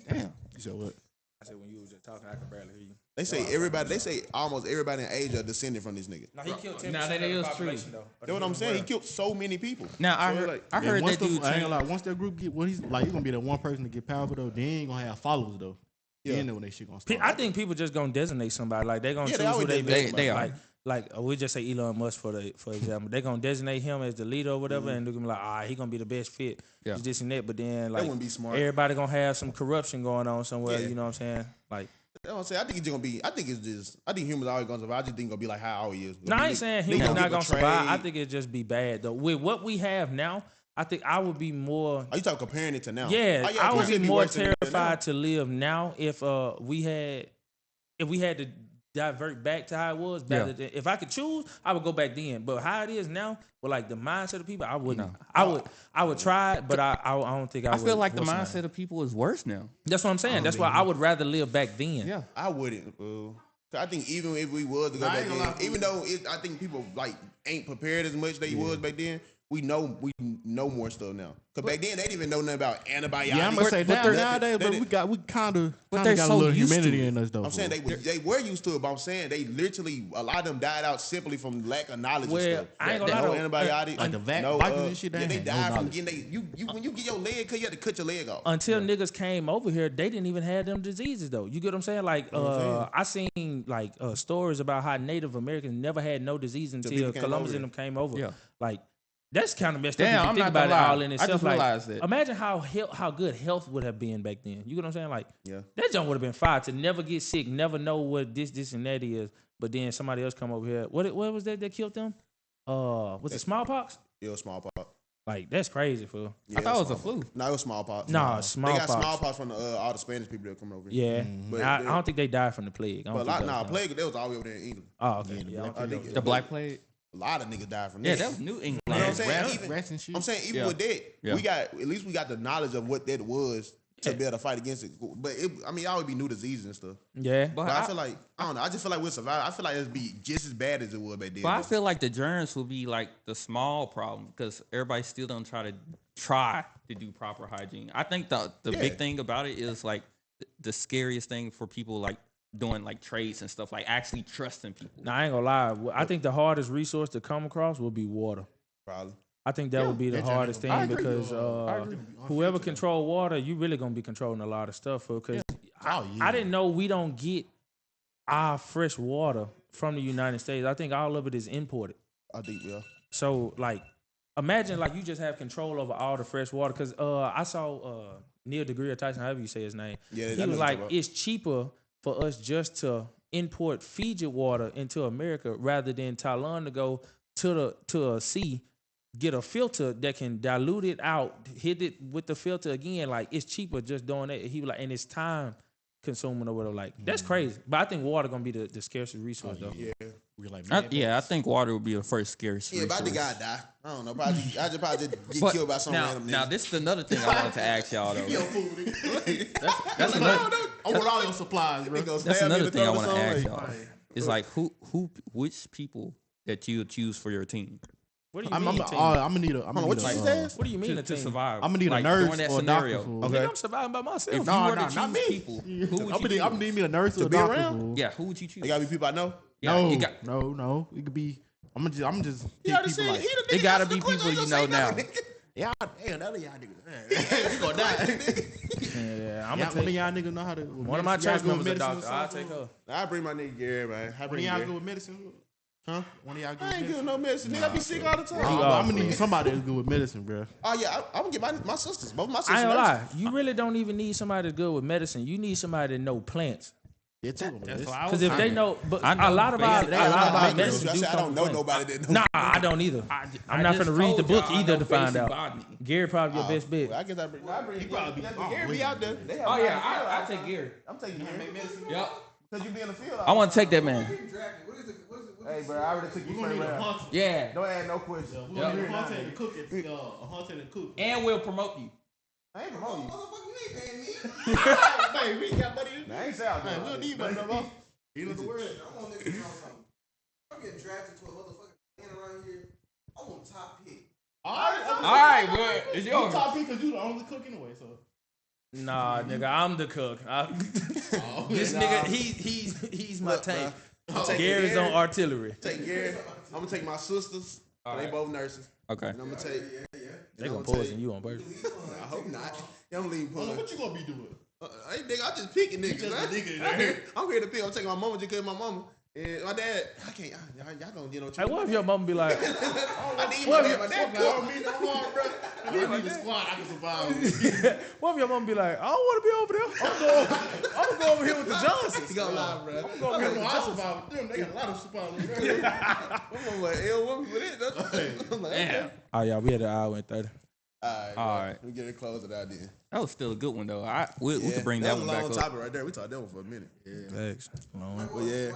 Damn. You said what? I said when you was just talking, I could barely hear you. They say everybody. They say almost everybody in Asia descended from this nigga. No, he killed 10% Now, that of the is population, true. though. That's what I'm saying. He killed so many people. Now I So, heard like, I And heard once that dude I ain't change. gonna lie, once that group get he's gonna be the one person to get powerful though. They ain't gonna have followers though. Yeah. Then when they shit gonna Pe- start. I think people just gonna designate somebody. Like they gonna Yeah, they choose who always they designate best. They are. Like we just say Elon Musk for example. They gonna designate him as the leader or whatever, and they're gonna be like, he gonna be the best fit. Yeah. Just this and that. But then like wouldn't be smart. everybody gonna have some corruption going on somewhere. Yeah. You know what I'm saying? Like That's what I'm saying. I think it's just gonna be. I think humans always gonna survive. I just think it's gonna be like how it always is. no, I ain't saying humans gonna not get gonna survive. I betrayed. think it just be bad though. With what we have now, I think I would be more. Are you talking comparing it to now? Yeah, Oh, I would it's be gonna more worse than it is now. terrified to live now if we had to divert back to how it was. Rather than, if I could choose, I would go back then. But how it is now, with like the mindset of people, I wouldn't. I would try it, but I don't think I would. I feel like the what's mindset name? of people is worse now. That's what I'm saying. That's why I would rather live back then. Yeah. I wouldn't, bro. 'Cause I think even if we was to go Nah, I back ain't gonna lie, then, even though I think people like ain't prepared as much they was back then, we know more stuff now. Cause back then they didn't even know nothing about antibiotics. Yeah, I'm gonna say But they're- nowadays, they- bro, we kind of they're got so a little used to humanity it. in us though. I'm saying they were used to it, but I'm saying they literally a lot of them died out simply from lack of knowledge Well, and stuff. I ain't gonna no lie though. antibiotics, Like the no, Vikings and shit, they yeah, they ain't had no died from knowledge. getting when you get your leg cut, you have to cut your leg off. Until niggas came over here, they didn't even have them diseases though. You get what I'm saying? Like I seen like stories about how Native Americans never had no disease until people came Columbus over and them came over. Yeah. Like that's kind of messed Damn, up if you I'm think not about it gonna lie. all in I itself. just Like, realized that. imagine how good health would have been back then. You get what I'm saying? Like Yeah. that junk would have been fire to never get sick, never know what this and that is. But then somebody else come over here. What was that killed them? Was it smallpox? Yeah, smallpox. Like that's crazy, fool. Yeah, I thought it was a smallpox. flu. No, it was smallpox. Nah, They smallpox. got smallpox from all the Spanish people that come over here. Yeah, But I they- don't think they died from the plague. I don't But a think lot, that nah, was them. plague, they was all the way over there in England. Oh, okay. Yeah, I think The Black Plague. a lot of niggas died from Yeah, that. that was New England. You know what I'm saying? Rats- Even- rats and shit. I'm saying even Yeah. with that, Yeah. we got at least we got the knowledge of what that was to Yeah. be able to fight against it. But I mean, always be new diseases and stuff. Yeah. But But I feel like I don't know. I just feel like we'll survive. I feel like it'd be just as bad as it was back then. But I feel like the germs will be like the small problem because everybody still don't try to do proper hygiene. I think the Yeah. big thing about it is like the scariest thing for people like doing like trades and stuff, like actually trusting people. Now I ain't gonna lie. I think the hardest resource to come across will be water. Probably. I think that would be the that hardest joint- thing I agree. because I agree. whoever control water, you really gonna be controlling a lot of stuff. Because Oh, yeah. I didn't know we don't get our fresh water from the United States. I think all of it is imported. I think yeah. So like, imagine like you just have control over all the fresh water. Because I saw Neil deGrasse Tyson, however you say his name. Yeah, I He know was what like, you're it's cheaper for us just to import Fiji water into America rather than Thailand to go to a sea, get a filter that can dilute it out, hit it with the filter again. Like it's cheaper just doing that. He was like, and it's time consuming or whatever. Like that's crazy. But I think water gonna be the scarcest resource though. Yeah. We're like, I think water would be the first scarce Yeah, but I resource. think I'd die. I don't know. Probably, I just probably get But killed by some now, random now nigga. this is another thing I wanted to ask y'all though. that's another. I want all your supplies, bro. That's another thing I want to ask y'all. It's like which people that you would choose for your team What do you I'm mean? gonna need a. I'm gonna What need you a. said? What do you mean to a team? survive? I'm gonna need like, a nurse during that or a scenario. doctor. Fool. Okay. Nigga, I'm surviving by myself. If you No, were to no, choose not me. people, who would you I'm choose? gonna need me a nurse or a be doctor. around? Fool. Yeah, who would you choose? They gotta be people I know. Yeah, No, you got, no. It could be. I'm just He pick already people said like. he the It nigga gotta answer the be question, people ain't you gonna know say now. nothing. Yeah, damn, none of y'all niggas. You gonna die. Yeah, One I'm gonna of take y'all niggas know how to. one of my y'all church good with members a medicine doctor. or I'll something? take her. I bring my nigga Gary, man. I One of bring y'all Gary. good with medicine? Huh? One of y'all good I with ain't medicine? giving no medicine. Nigga, I be sick all the time. I'm gonna need somebody that's good with medicine, bro. Oh yeah, I'm gonna get my sisters. Both my sisters. I ain't gonna nurses. lie. You really don't even need somebody that's good with medicine. You need somebody that know plants. Yeah, too. That's why I Because was if they know, but I know a lot of our basic- medicine I do said I come don't from know plants. nobody that knows. Nah, I don't either. I'm not gonna read the book either to find out. Gary probably your best bet. Well, I guess I bring. He probably be Gary be out there. They have Oh guys yeah, in the field all I the take time. Gary. I'm taking Gary. Yep. Because you be in the field. I want to take that man. Hey, bro, I already took you We're gonna first need a round. hunter. Yeah, Don't add no questions. We're gonna need a hunter and a cook. A hunter and a cook. and we'll promote you. I ain't promoting you. Hey, we got money. I ain't South. Man, we don't need money no more. You know the word. I'm getting drafted to a motherfucking man around here. I want top pick. All right, All right, bro, it's You yours. top because you the only cook anyway. So Nah, nigga, I'm the cook. This nigga, he's my Look, tank. I'm taking Gary's Gary. on artillery. Take Gary. I'm gonna take my sisters. They right. both nurses. Okay. And I'm gonna take. They gonna poison you on purpose. I hope not. They don't leave Hold on, poison. what you gonna be doing? Hey, nigga, I'm just picking niggas. just a man. nigga, I'm here to pick. I'm taking my mama just because my mama. And my dad, I can't. Y'all don't get no. Hey, what if your mama be like, I need what my if dad. My Fuck, I dad don't cook. need no harm, bro. I need a squad. I can survive. what if your mama be like, I don't want to be over there. I'm gonna go over here with the Johnsons. He gonna lie, bro. I'm gonna go over here with the I Johnsons. survive with them. They got a lot of supplies. I'm gonna let L woman with it. That's I'm like, Damn. okay. Oh yeah, we had an hour and 30. All All right. right. We get it closed it out then. That was still a good one though. We could bring that was one a back long up. topic right there. We talked that one for a minute. Yeah. Thanks. Well, yeah.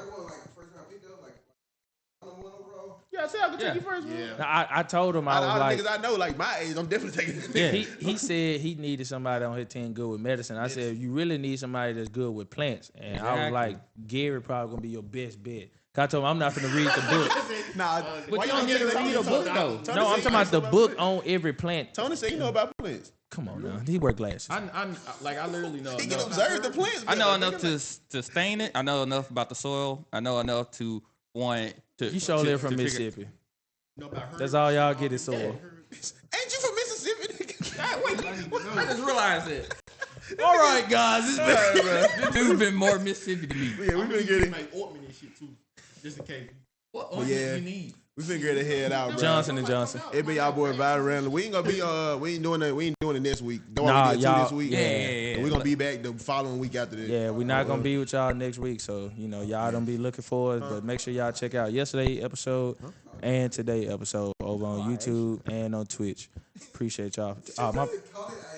Yeah, I said I could take you first, man. Now, I told him I All was the like, niggas I know, like my age, I'm definitely taking this nigga. he said he needed somebody on his team good with medicine. I said you really need somebody that's good with plants, and I was Exactly. like, Gary probably gonna be your best bet. 'Cause I told him I'm not gonna read the book. Nah, But why you don't get get to read a book though. Tony No, I'm said talking you about the know book on every plant. Tony said you know about plants. Come on now, he wear glasses. I literally know. He can observe the plants. I know better. enough to stain it. I know enough about the soil. I know enough to want to. You sure to- live from to figure- Mississippi. know about her. That's all y'all get is soil. Ain't you from Mississippi? God, wait. I just realized it. All right, guys, This dude's been more Mississippi than me. Yeah, we finna get it. Make ointment and shit too, just in case. What But yeah, we finna get it head out, bro. Johnson and Johnson. It be y'all boy Valerie Randall. We ain't gonna be we ain't doing it next week. Don't Nah, get y'all- this week. yeah. We gonna be back the following week after this. Yeah, we're not gonna be with y'all next week, so y'all don't be looking for us. But make sure y'all check out yesterday's episode and today's episode over on YouTube and on Twitch. Appreciate y'all.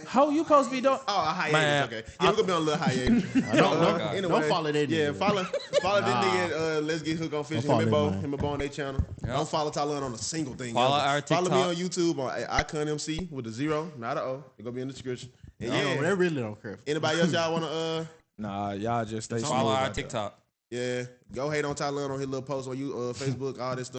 How you supposed to be doing? Oh, a hiatus. Man, Okay. Yeah, we're gonna be on a little hiatus. Don't follow that Yeah, nigga. follow this nigga. Let's get hooked on fish. Him follow and him, Bo. man. Him and Bo on their channel. Don't follow Tyler on a single thing. Follow ever. our Follow me TikTok. on YouTube on Icon MC with a 0, not a O. It's gonna be in the description. And Yeah, they really don't care. anybody else y'all wanna Nah, y'all just stay Follow smooth our out there. TikTok. yeah, go hate on Tyler on his little post on you Facebook, all this stuff.